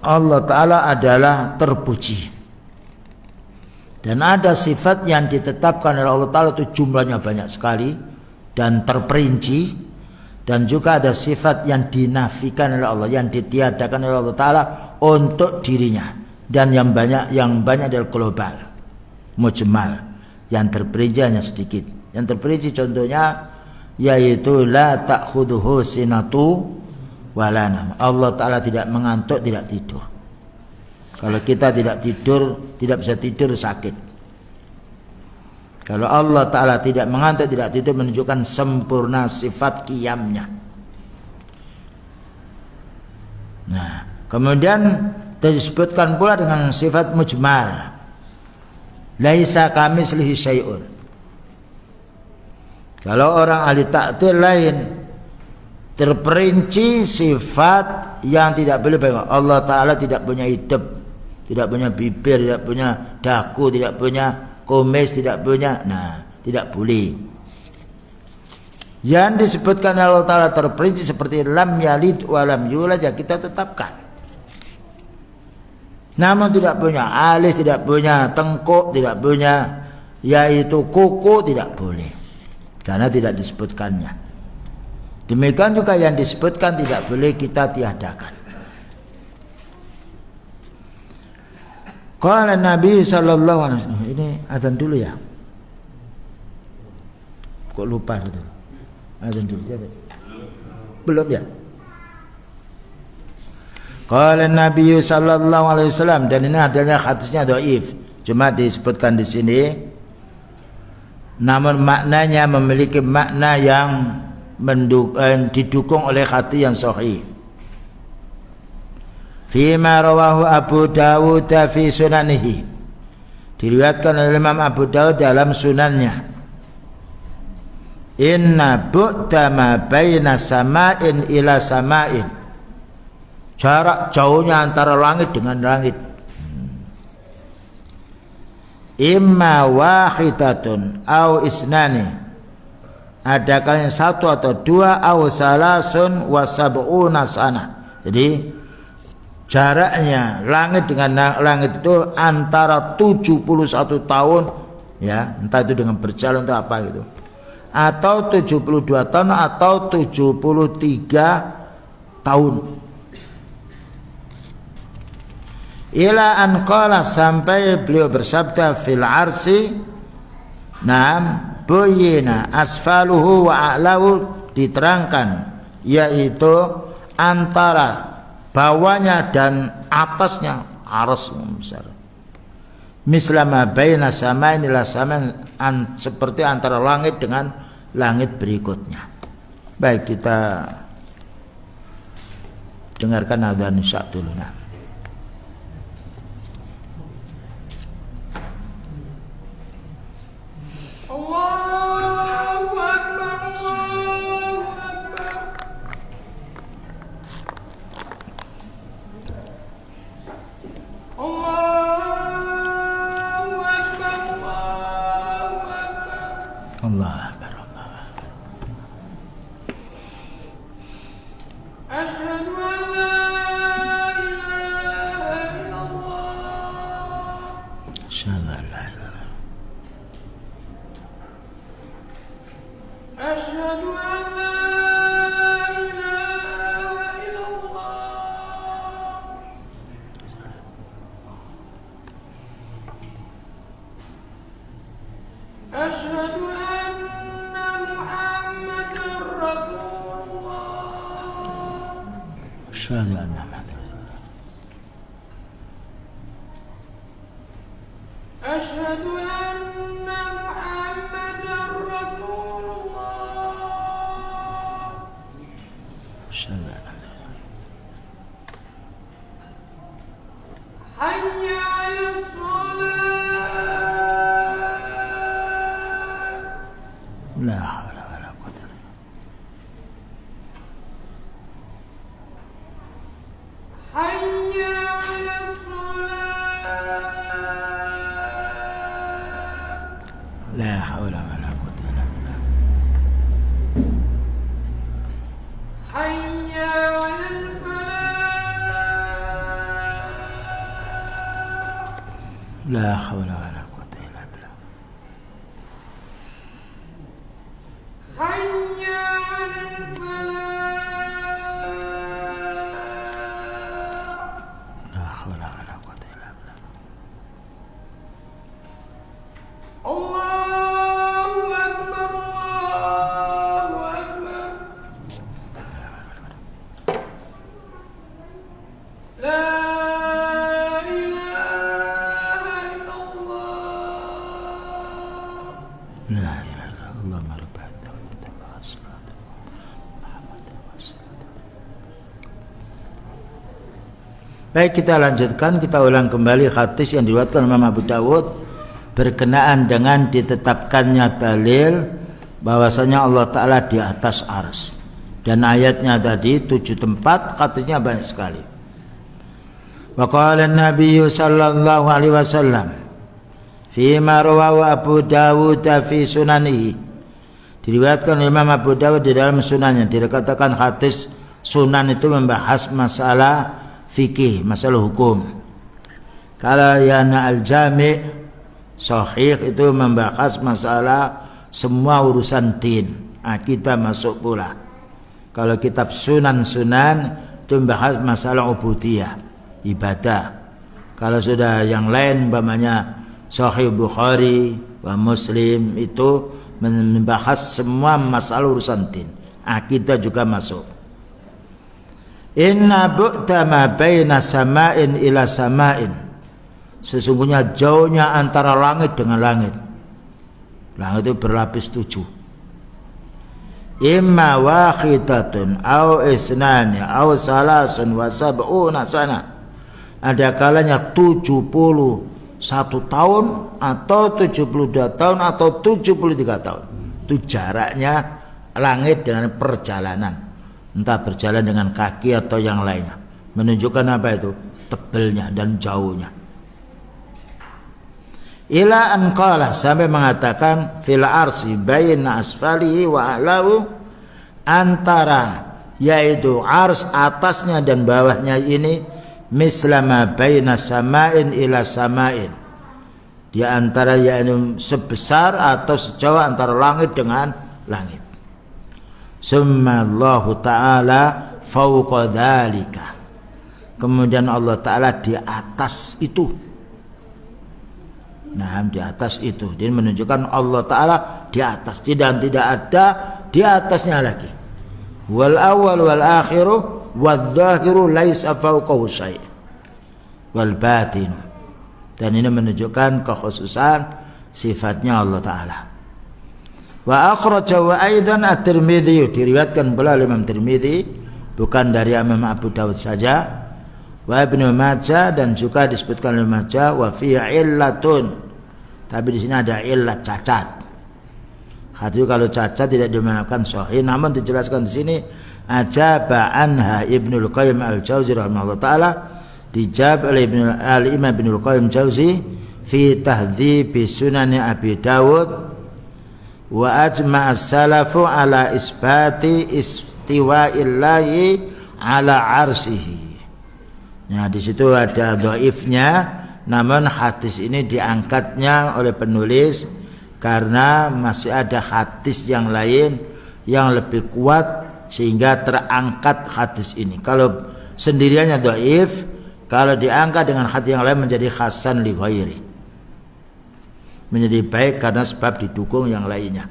Allah Ta'ala adalah terpuji. Dan ada sifat yang ditetapkan oleh Allah Ta'ala itu jumlahnya banyak sekali dan terperinci. Dan juga ada sifat yang dinafikan oleh Allah, yang ditiadakan oleh Allah Ta'ala untuk dirinya. Dan yang banyak adalah global, mujmal, yang terperinci hanya sedikit. Yang terperinci contohnya yaitu la ta'khudhuhu sinatu wala nawm. Allah Ta'ala tidak mengantuk, tidak tidur. Kalau kita tidak tidur, tidak bisa tidur, sakit. Kalau Allah Ta'ala tidak mengantuk, tidak tidur, menunjukkan sempurna sifat qiyamnya. Nah, kemudian disebutkan pula dengan sifat mujmal, laisa kamitslihi syai'un. Kalau orang ahli ta'til lain, terperinci sifat yang tidak boleh bagaimana. Allah Ta'ala tidak punya hidup, tidak punya bibir, tidak punya dagu, tidak punya kumis, tidak punya, tidak boleh. Yang disebutkan Allah Ta'ala terperinci seperti lam yalid wa lam yulad, ya kita tetapkan. Namun tidak punya alis, tidak punya tengkuk, tidak punya yaitu kuku, tidak boleh, karena tidak disebutkannya. Demikian juga yang disebutkan tidak boleh kita tiadakan. Qala Nabi sallallahu alaihi wasallam, ini adzan dulu ya. Kok lupa gitu. Adzan dulu ya. Belum ya? Qala Nabi sallallahu alaihi wasallam, dan ini adalah hadisnya dhaif, cuma disebutkan di sini namun maknanya memiliki makna yang didukung oleh hati yang sahih. Fima rawahu Abu Dawud fi sunanihi, diriwayatkan oleh Imam Abu Dawud dalam sunannya. Inna bu'ta ma baina sama'in ila sama'in, jarak jauhnya antara langit dengan langit. Imma wahidatun au isnani, ada kalian satu atau dua, au salasun wa sab'una sana. Jadi jaraknya langit dengan langit itu antara 71 tahun, ya, entah itu dengan berjalan atau apa gitu, atau 72 tahun atau 73 tahun. Ila an qala, sampai beliau bersabda, fil arsi nam buyina asfaluhu wa a'lahu, diterangkan yaitu antara bawahnya dan atasnya aras besar. Mislama baina samain ila samain, seperti antara langit dengan langit berikutnya. Baik, kita dengarkan adzan isya dulu. Allah Akbar, Allah Akbar. Asyhadu an la ilaha illallah. Asyhadu an la ilaha illallah. Asyhadu an la ilaha illallah. Asyhadu أشهد أن محمدا أشهد أن محمدا رسول الله أشهد أن حي على الصلاة لا حول ولا قوة حي على الصلاة لا حول ولا قوة إلا بالله حي على الفلاح لا حول ولا قوة إلا بالله حي على الفلاح ولا ولا قوة إلا بالله الله أكبر الله أكبر لا إله إلا الله لا إله إلا الله ما رب هذا وتتبع الصلاة محمد وسلم. Baik, kita lanjutkan, kita ulang kembali hadis yang diriwayatkan Imam Abu Dawud berkenaan dengan ditetapkannya dalil bahwasanya Allah Ta'ala di atas arsy. Dan ayatnya tadi 7 tempat, katanya banyak sekali. Wa qala an-nabiy sallallahu alaihi wasallam fima rawahu Abu Dawud fi sunanihi, diriwayatkan Imam Abu Dawud di dalam sunannya. Dikatakan hadis sunan itu membahas masalah fikih, masalah hukum. Kalau yana al-jami' sahih itu membahas masalah semua urusan din, akidah masuk pula. Kalau kitab sunan-sunan itu membahas masalah ubudiyah, ibadah. Kalau sudah yang lain umpamanya Sahih Bukhari wa Muslim itu membahas semua masalah urusan din, akidah juga masuk. Inna bu'ta ma baina sama'in ila sama'in, sesungguhnya jauhnya antara langit dengan langit. Langit itu berlapis 7. Imma wahidatun au isnani au salasun wa sab'una sana. Ada kalanya 71 tahun atau 72 tahun atau 73 tahun. Itu jaraknya langit dengan perjalanan. Entah berjalan dengan kaki atau yang lainnya. Menunjukkan apa itu? Tebelnya dan jauhnya. Ila an qala, sampai mengatakan fil arsi baina asfalihi wa a'lahu, antara yaitu ars atasnya dan bawahnya ini mislama baina sama'in ila sama'in, di antara yaitu sebesar atau sejauh antara langit dengan langit. Summa Allah Ta'ala fauqa dzalika, kemudian Allah Ta'ala di atas itu. Nah, di atas itu, dia menunjukkan Allah Ta'ala di atas, tidak ada di atasnya lagi. Wal awal wal akhiru wal zahiru laisa fauqahu syai' wal batin. Dan ini menunjukkan kekhususan sifatnya Allah Ta'ala. Wa akhraja wa aidan at-Tirmidzi, diriwayatkan pula oleh Imam Tirmidzi, bukan dari Imam Abu Dawud saja. Wa Ibnu Majah, dan juga disebutkan oleh Majah, wa fi illatun, tapi di sini ada illat, cacat. Hadis kalau cacat tidak dimenangkan sahih, namun dijelaskan di sini ajaba anha Ibnul Qayyim al-Jauzi rahimahullah taala, dijawab oleh Imam Ibnul Qayyim Jauzi fi Tahdhib Sunan Abi Dawud, wa ajma'a as-salafu ala isbati istiwa'illahi ala arsihi. Nah, di situ ada dhaifnya, namun hadis ini diangkatnya oleh penulis karena masih ada hadis yang lain yang lebih kuat sehingga terangkat hadis ini. Kalau sendiriannya dhaif, kalau diangkat dengan hadis yang lain menjadi hasan li ghairi, menjadi baik karena sebab didukung yang lainnya.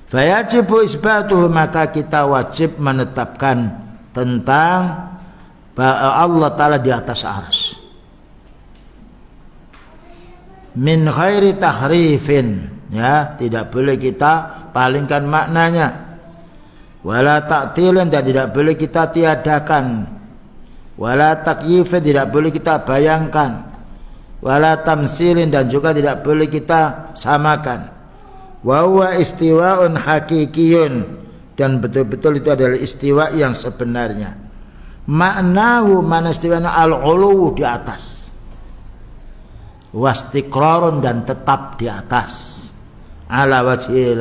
Fayajibu isbatuhu, maka kita wajib menetapkan tentang Allah Ta'ala di atas arsy. Min khairi tahrifin, ya, tidak boleh kita palingkan maknanya. Wala ta'tilin, dan tidak boleh kita tiadakan. Wala takyifin, tidak boleh kita bayangkan. Wala tamsilin, dan juga tidak boleh kita samakan. Wa huwa istiwa'un hakikiyun, dan betul-betul itu adalah istiwa yang sebenarnya. Maknahu, mana istiwa'nya al-ulu, di atas. Wastiqrarun, dan tetap di atas. Ala wajhi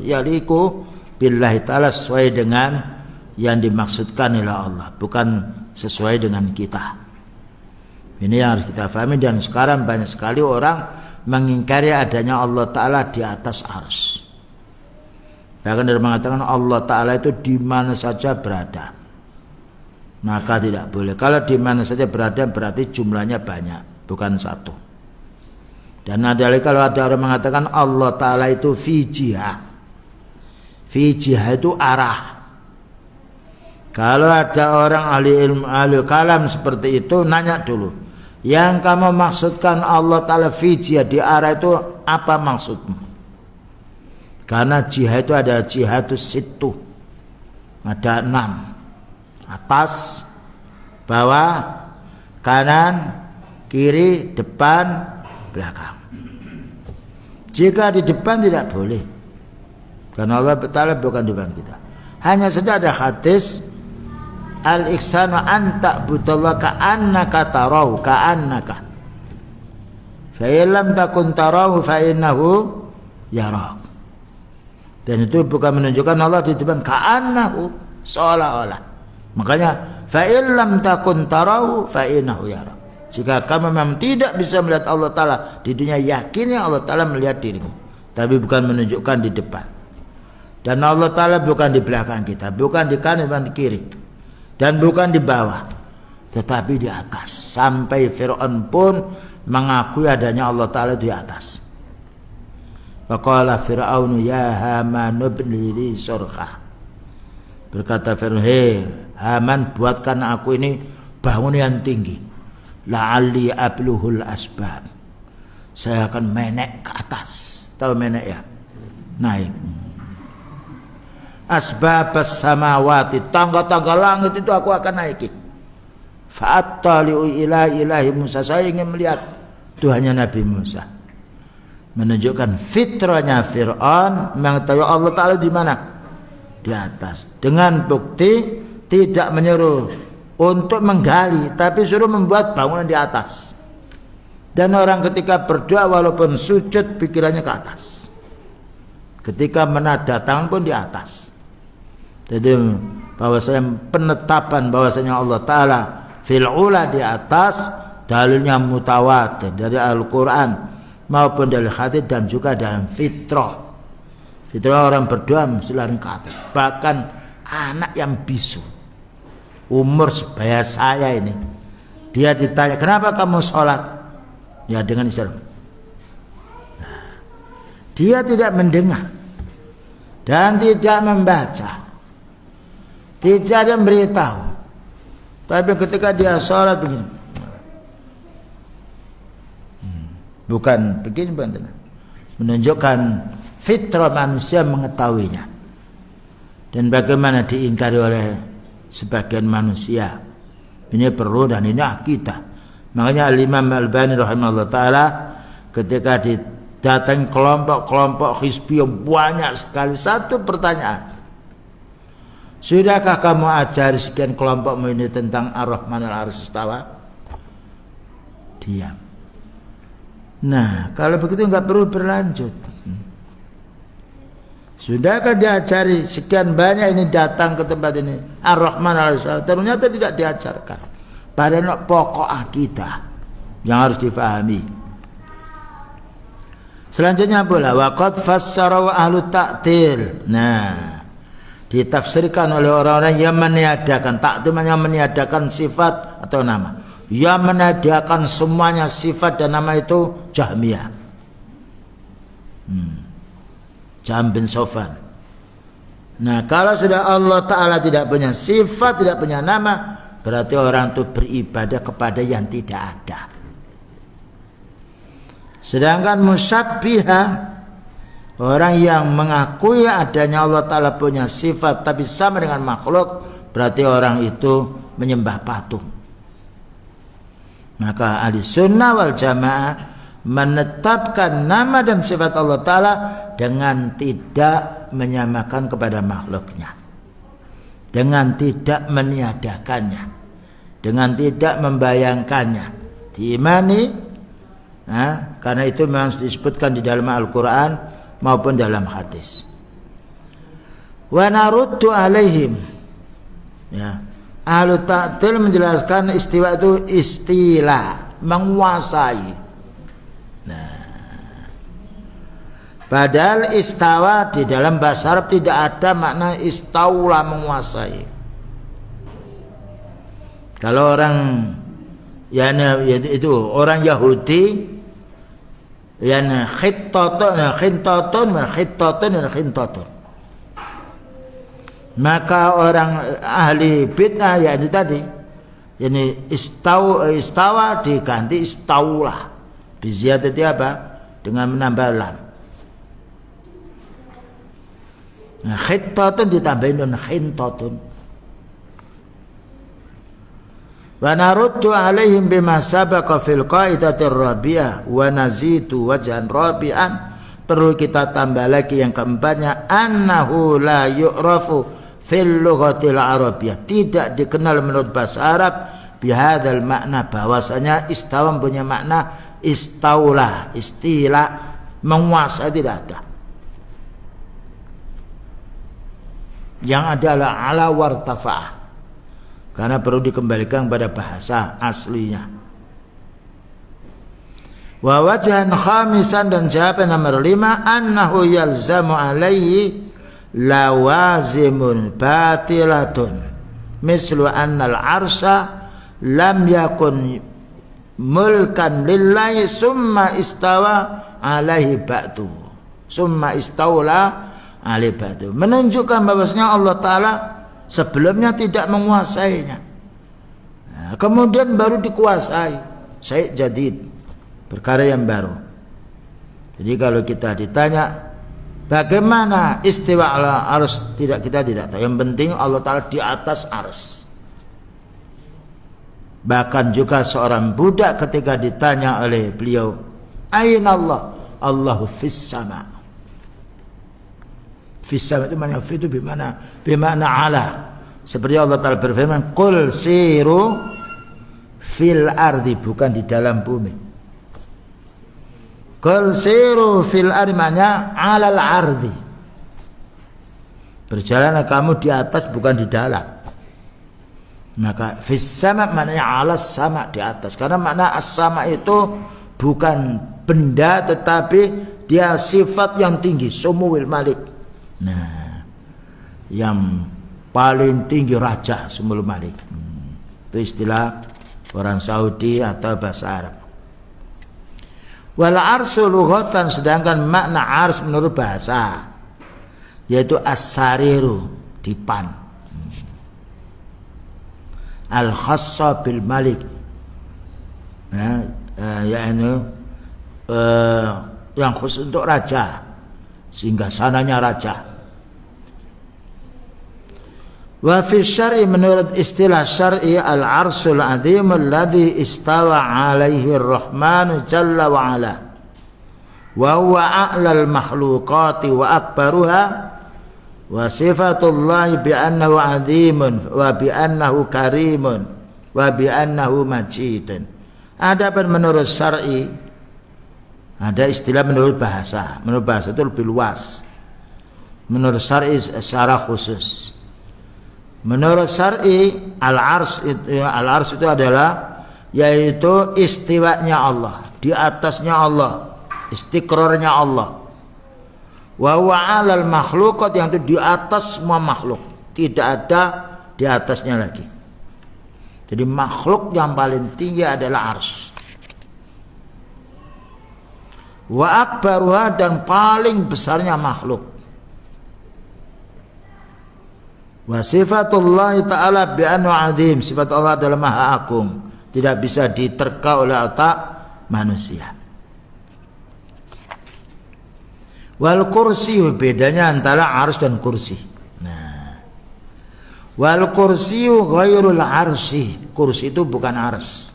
yaliku billahi ta'ala, sesuai dengan yang dimaksudkan oleh Allah, bukan sesuai dengan kita. Ini yang harus kita pahami. Dan sekarang banyak sekali orang mengingkari adanya Allah Ta'ala di atas arsy. Bahkan dia mengatakan Allah Ta'ala itu di mana saja berada. Maka tidak boleh. Kalau di mana saja berada berarti jumlahnya banyak, bukan satu. Dan ada lagi kalau ada orang mengatakan Allah Ta'ala itu fi jihah. Fi jihah itu arah. Kalau ada orang ahli ilmu, ahli kalam seperti itu, nanya dulu, yang kamu maksudkan Allah Ta'ala fi jihah, di arah itu apa maksudmu? Karena jihah itu ada jihatus situ, ada 6. Atas, bawah, kanan, kiri, depan, belakang. Jika di depan tidak boleh, karena Allah Ta'ala bukan di depan kita. Hanya saja ada hadis al-ihsanu an ta'budallaha ka'annaka tarahu, ka'annaka fa illam takun tarahu fa innahu yarak. Dan itu bukan menunjukkan Allah di depan, ka'annahu, seolah-olah. Makanya fa illam takun tarahu fa innahu yarak. Jika kamu memang tidak bisa melihat Allah Ta'ala di dunia, yakinnya Allah Ta'ala melihat dirimu, tapi bukan menunjukkan di depan. Dan Allah Ta'ala bukan di belakang kita, bukan di kanan, bukan di kiri, dan bukan di bawah, tetapi di atas. Sampai Fir'aun pun mengakui adanya Allah Ta'ala di atas. Wa qala Fir'aunu ya Haman ibni li surqah. Berkata Fir'aun, hei Haman, buatkan aku ini bangunan yang tinggi. La'alli abluhul asbab, saya akan menek ke atas. Tahu menek ya? Naik. Asbabas samawati, tangga-tangga langit itu aku akan naiki. Fa'attali'u ila ilahi Musa, saya ingin melihat Tuhannya Nabi Musa. Menunjukkan fitrahnya Fir'aun mengetahui Allah Ta'ala di mana? Di atas. Dengan bukti tidak menyuruh untuk menggali, tapi suruh membuat bangunan di atas. Dan orang ketika berdoa walaupun sujud pikirannya ke atas. Ketika menada tangan pun di atas. Jadi bahwasanya penetapan bahwasanya Allah Ta'ala fil ula di atas dalilnya mutawatir dari Al-Quran maupun dari hadis dan juga dalam fitrah. Fitrah orang berdoa mesti lari ke atas. Bahkan anak yang bisu umur sebaya saya ini, dia ditanya kenapa kamu sholat? Ya dengan isyarat. Nah, dia tidak mendengar dan tidak membaca, tidak ada yang beritahu. Tapi ketika dia sholat begini, bukan begini, menunjukkan fitrah manusia mengetahuinya. Dan bagaimana diingkari oleh sebagian manusia, ini perlu dan ini akidah. Makanya Al-Imam Al-Albani rahimahullah ta'ala ketika didatangi kelompok-kelompok hizbi yang banyak sekali, satu pertanyaan, sudahkah kamu ajari sekian kelompokmu ini tentang Ar-Rahman Al-Arsy Istawa? Diam. Nah, kalau begitu enggak perlu berlanjut. Sudahkah diajari sekian banyak ini datang ke tempat ini Ar-Rahman Al-Arsy Istawa? Ternyata tidak diajarkan. Padahal pokok akidah yang harus difahami. Selanjutnya pula waqad fassara ahlu ta'til. Nah, ditafsirkan oleh orang-orang yang meniadakan ta'til, yang meniadakan sifat atau nama. Yang meniadakan semuanya sifat dan nama itu Jahmiyah. Jahm bin Sofwan. Nah, kalau sudah Allah Ta'ala tidak punya sifat, tidak punya nama, berarti orang itu beribadah kepada yang tidak ada. Sedangkan musyabbihah, orang yang mengakui adanya Allah Ta'ala punya sifat tapi sama dengan makhluk, berarti orang itu menyembah patung. Maka ahli sunnah wal jamaah menetapkan nama dan sifat Allah Ta'ala dengan tidak menyamakan kepada makhluknya, dengan tidak meniadakannya, dengan tidak membayangkannya, diimani. Nah, karena itu memang disebutkan di dalam Al-Quran maupun dalam hadis. Wa naruddu alaihim, ya, ahlu ta'til menjelaskan istiwa itu istilah, menguasai. Padahal istawa di dalam bahasa Arab tidak ada makna istaula, menguasai. Kalau orang itu orang Yahudi khittatun, maka orang ahli bid'ah itu tadi istawa diganti istaula biziyadati apa? Dengan menambah lam. Nah, khittatun ditambahin dengan khintatun. Wa naruddu alaihim bima sabaqa fil qaidatir rabi'ah wa nazitu wajhan rabi'an. Perlu kita tambah lagi yang keempatnya, annahu la yu'rafu fil lughatil arabiyyah, tidak dikenal menurut bahasa Arab bihadzal makna, bahwasanya istawa punya makna istaula, istilah, menguasai, tidak ada. Yang adalah ala wartafa'ah, karena perlu dikembalikan pada bahasa aslinya. Wa wajhan khamisan, dan jawaban nomor 5, annahu yalzamu alaihi lawazimun batilatun mislu annal arsha lam yakun mulkan lillahi summa istawa alaihi ba'du summa istaula alaihi ba'du, menunjukkan bahwasanya Allah Ta'ala sebelumnya tidak menguasainya, nah, kemudian baru dikuasai. Saya jadid, perkara yang baru. Jadi kalau kita ditanya bagaimana istiwa ala ars, kita tidak tahu. Yang penting Allah Ta'ala di atas ars. Bahkan juga seorang budak ketika ditanya oleh beliau, Aina Allah? Allahu fis sama. Fis sama itu maknanya fi itu bimana ala. Seperti Allah Ta'ala berfirman, Qul siru fil ardi, bukan di dalam bumi. Qul siru fil ardi maknanya alal ardi. Berjalanlah kamu di atas, bukan di dalam. Maka fis sama maknanya alas sama, di atas. Karena makna as-sama itu bukan benda, tetapi dia sifat yang tinggi, sumuwil malik. Nah, yang paling tinggi raja, sumul malik. Itu istilah orang Saudi atau bahasa Arab. Wal arsu lughatan, sedangkan makna ars menurut bahasa yaitu as-sariru, dipan. Al khassa bil malik, yaitu yang khusus untuk raja, sehingga sananya raja. Wa fi syar'i, menurut istilah syar'i, al-arsul azim alladhi istawa alaihi ar-rahmanu jalla wa ala wa huwa a'lal makhluqati wa akbaruha wa sifatullah bi annahu azimun wa bi annahu karimun wa bi annahu majidun. Adapun menurut syar'i, ada istilah menurut bahasa. Menurut bahasa itu lebih luas. Menurut syar'i secara khusus. Menurut syar'i, al-ars itu adalah yaitu istiwanya Allah, di atasnya Allah, istiqrarnya Allah. Wa huwa 'alal makhluqat, yang itu di atas semua makhluk, tidak ada di atasnya lagi. Jadi makhluk yang paling tinggi adalah ars. Wa akbaruha, dan paling besarnya makhluk. Wa sifatullah ta'ala bi'anu azim, sifat Allah adalah maha agung, tidak bisa diterka oleh otak manusia. Wal kursi, bedanya antara ars dan kursi. Nah, wal kursi ghairul arsi, kursi itu bukan ars.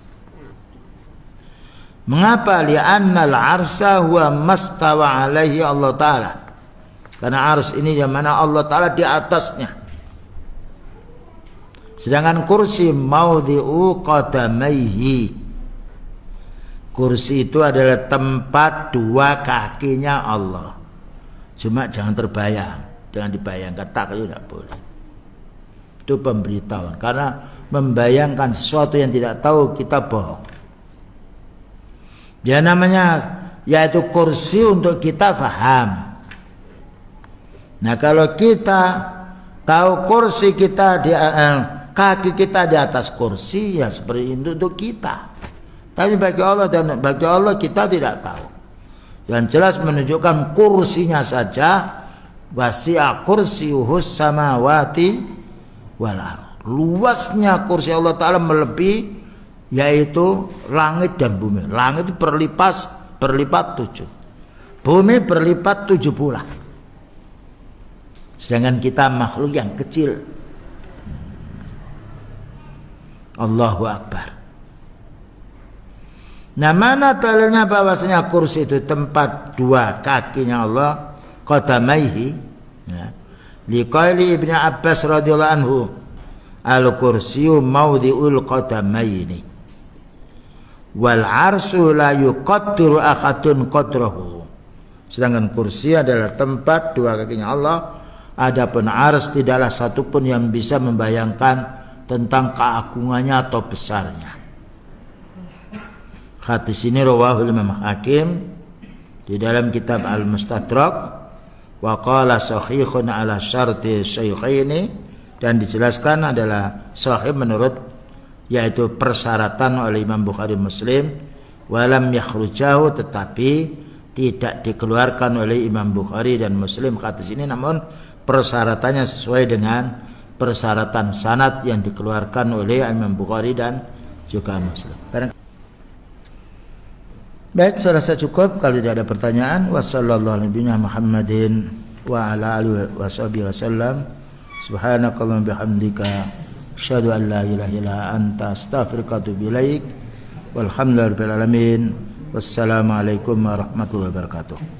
Mengapa? Li'annal arsa huwa mastawa alaihi Allah Ta'ala, karena ars ini yang mana Allah Ta'ala di atasnya. Sedangkan kursi maudhi'u qadamaihi, kursi itu adalah tempat dua kakinya Allah. Cuma jangan terbayang, jangan dibayangkan, tak itu tidak boleh. Itu pemberitahuan, karena membayangkan sesuatu yang tidak tahu kita bohong. Ya namanya yaitu kursi untuk kita faham. Nah kalau kita tahu kursi kita di kaki kita di atas kursi, ya seperti itu untuk kita. Tapi bagi Allah dan bagi Allah kita tidak tahu. Yang jelas menunjukkan kursinya saja, wasi'a kursiyyuhus samawati wal ardh. Luasnya kursi Allah Ta'ala melebihi yaitu langit dan bumi. Langit itu berlipat 7, bumi berlipat 7 pula. Sedangkan kita makhluk yang kecil. Allahu Akbar. Nah, mana dalilnya bahwasanya kursi itu tempat dua kakinya Allah, qadamaihi, ya. Liqaili Ibnu Abbas radhiyallahu anhu, al-kursiyyu maudhi'ul qadamaini wal arsyu la yuqaddiru ahadun qadrahu. Sedangkan kursi adalah tempat dua kakinya Allah, adapun ars tidaklah satupun yang bisa membayangkan tentang keagungannya atau besarnya. Hadis ini rawahul Imam Hakim di dalam kitab Al-Mustadrak, wa qala sahihun ala syarti syaikhaini, dan dijelaskan adalah sahih menurut yaitu persyaratan oleh Imam Bukhari Muslim, walam yakhrujahu, tetapi tidak dikeluarkan oleh Imam Bukhari dan Muslim hadis ini, namun persyaratannya sesuai dengan persyaratan sanad yang dikeluarkan oleh Imam Bukhari dan juga Muslim. Baik, saya rasa cukup kalau tidak ada pertanyaan. Wassallallahu nabiyana Muhammadin wa ala alihi wasallam. Subhanakallahumma bihamdika asyhadu an la ilaha illa anta astaghfiruka wa atubu ilaik. Walhamdulillahirabbil alamin. Wassalamualaikum warahmatullahi wabarakatuh.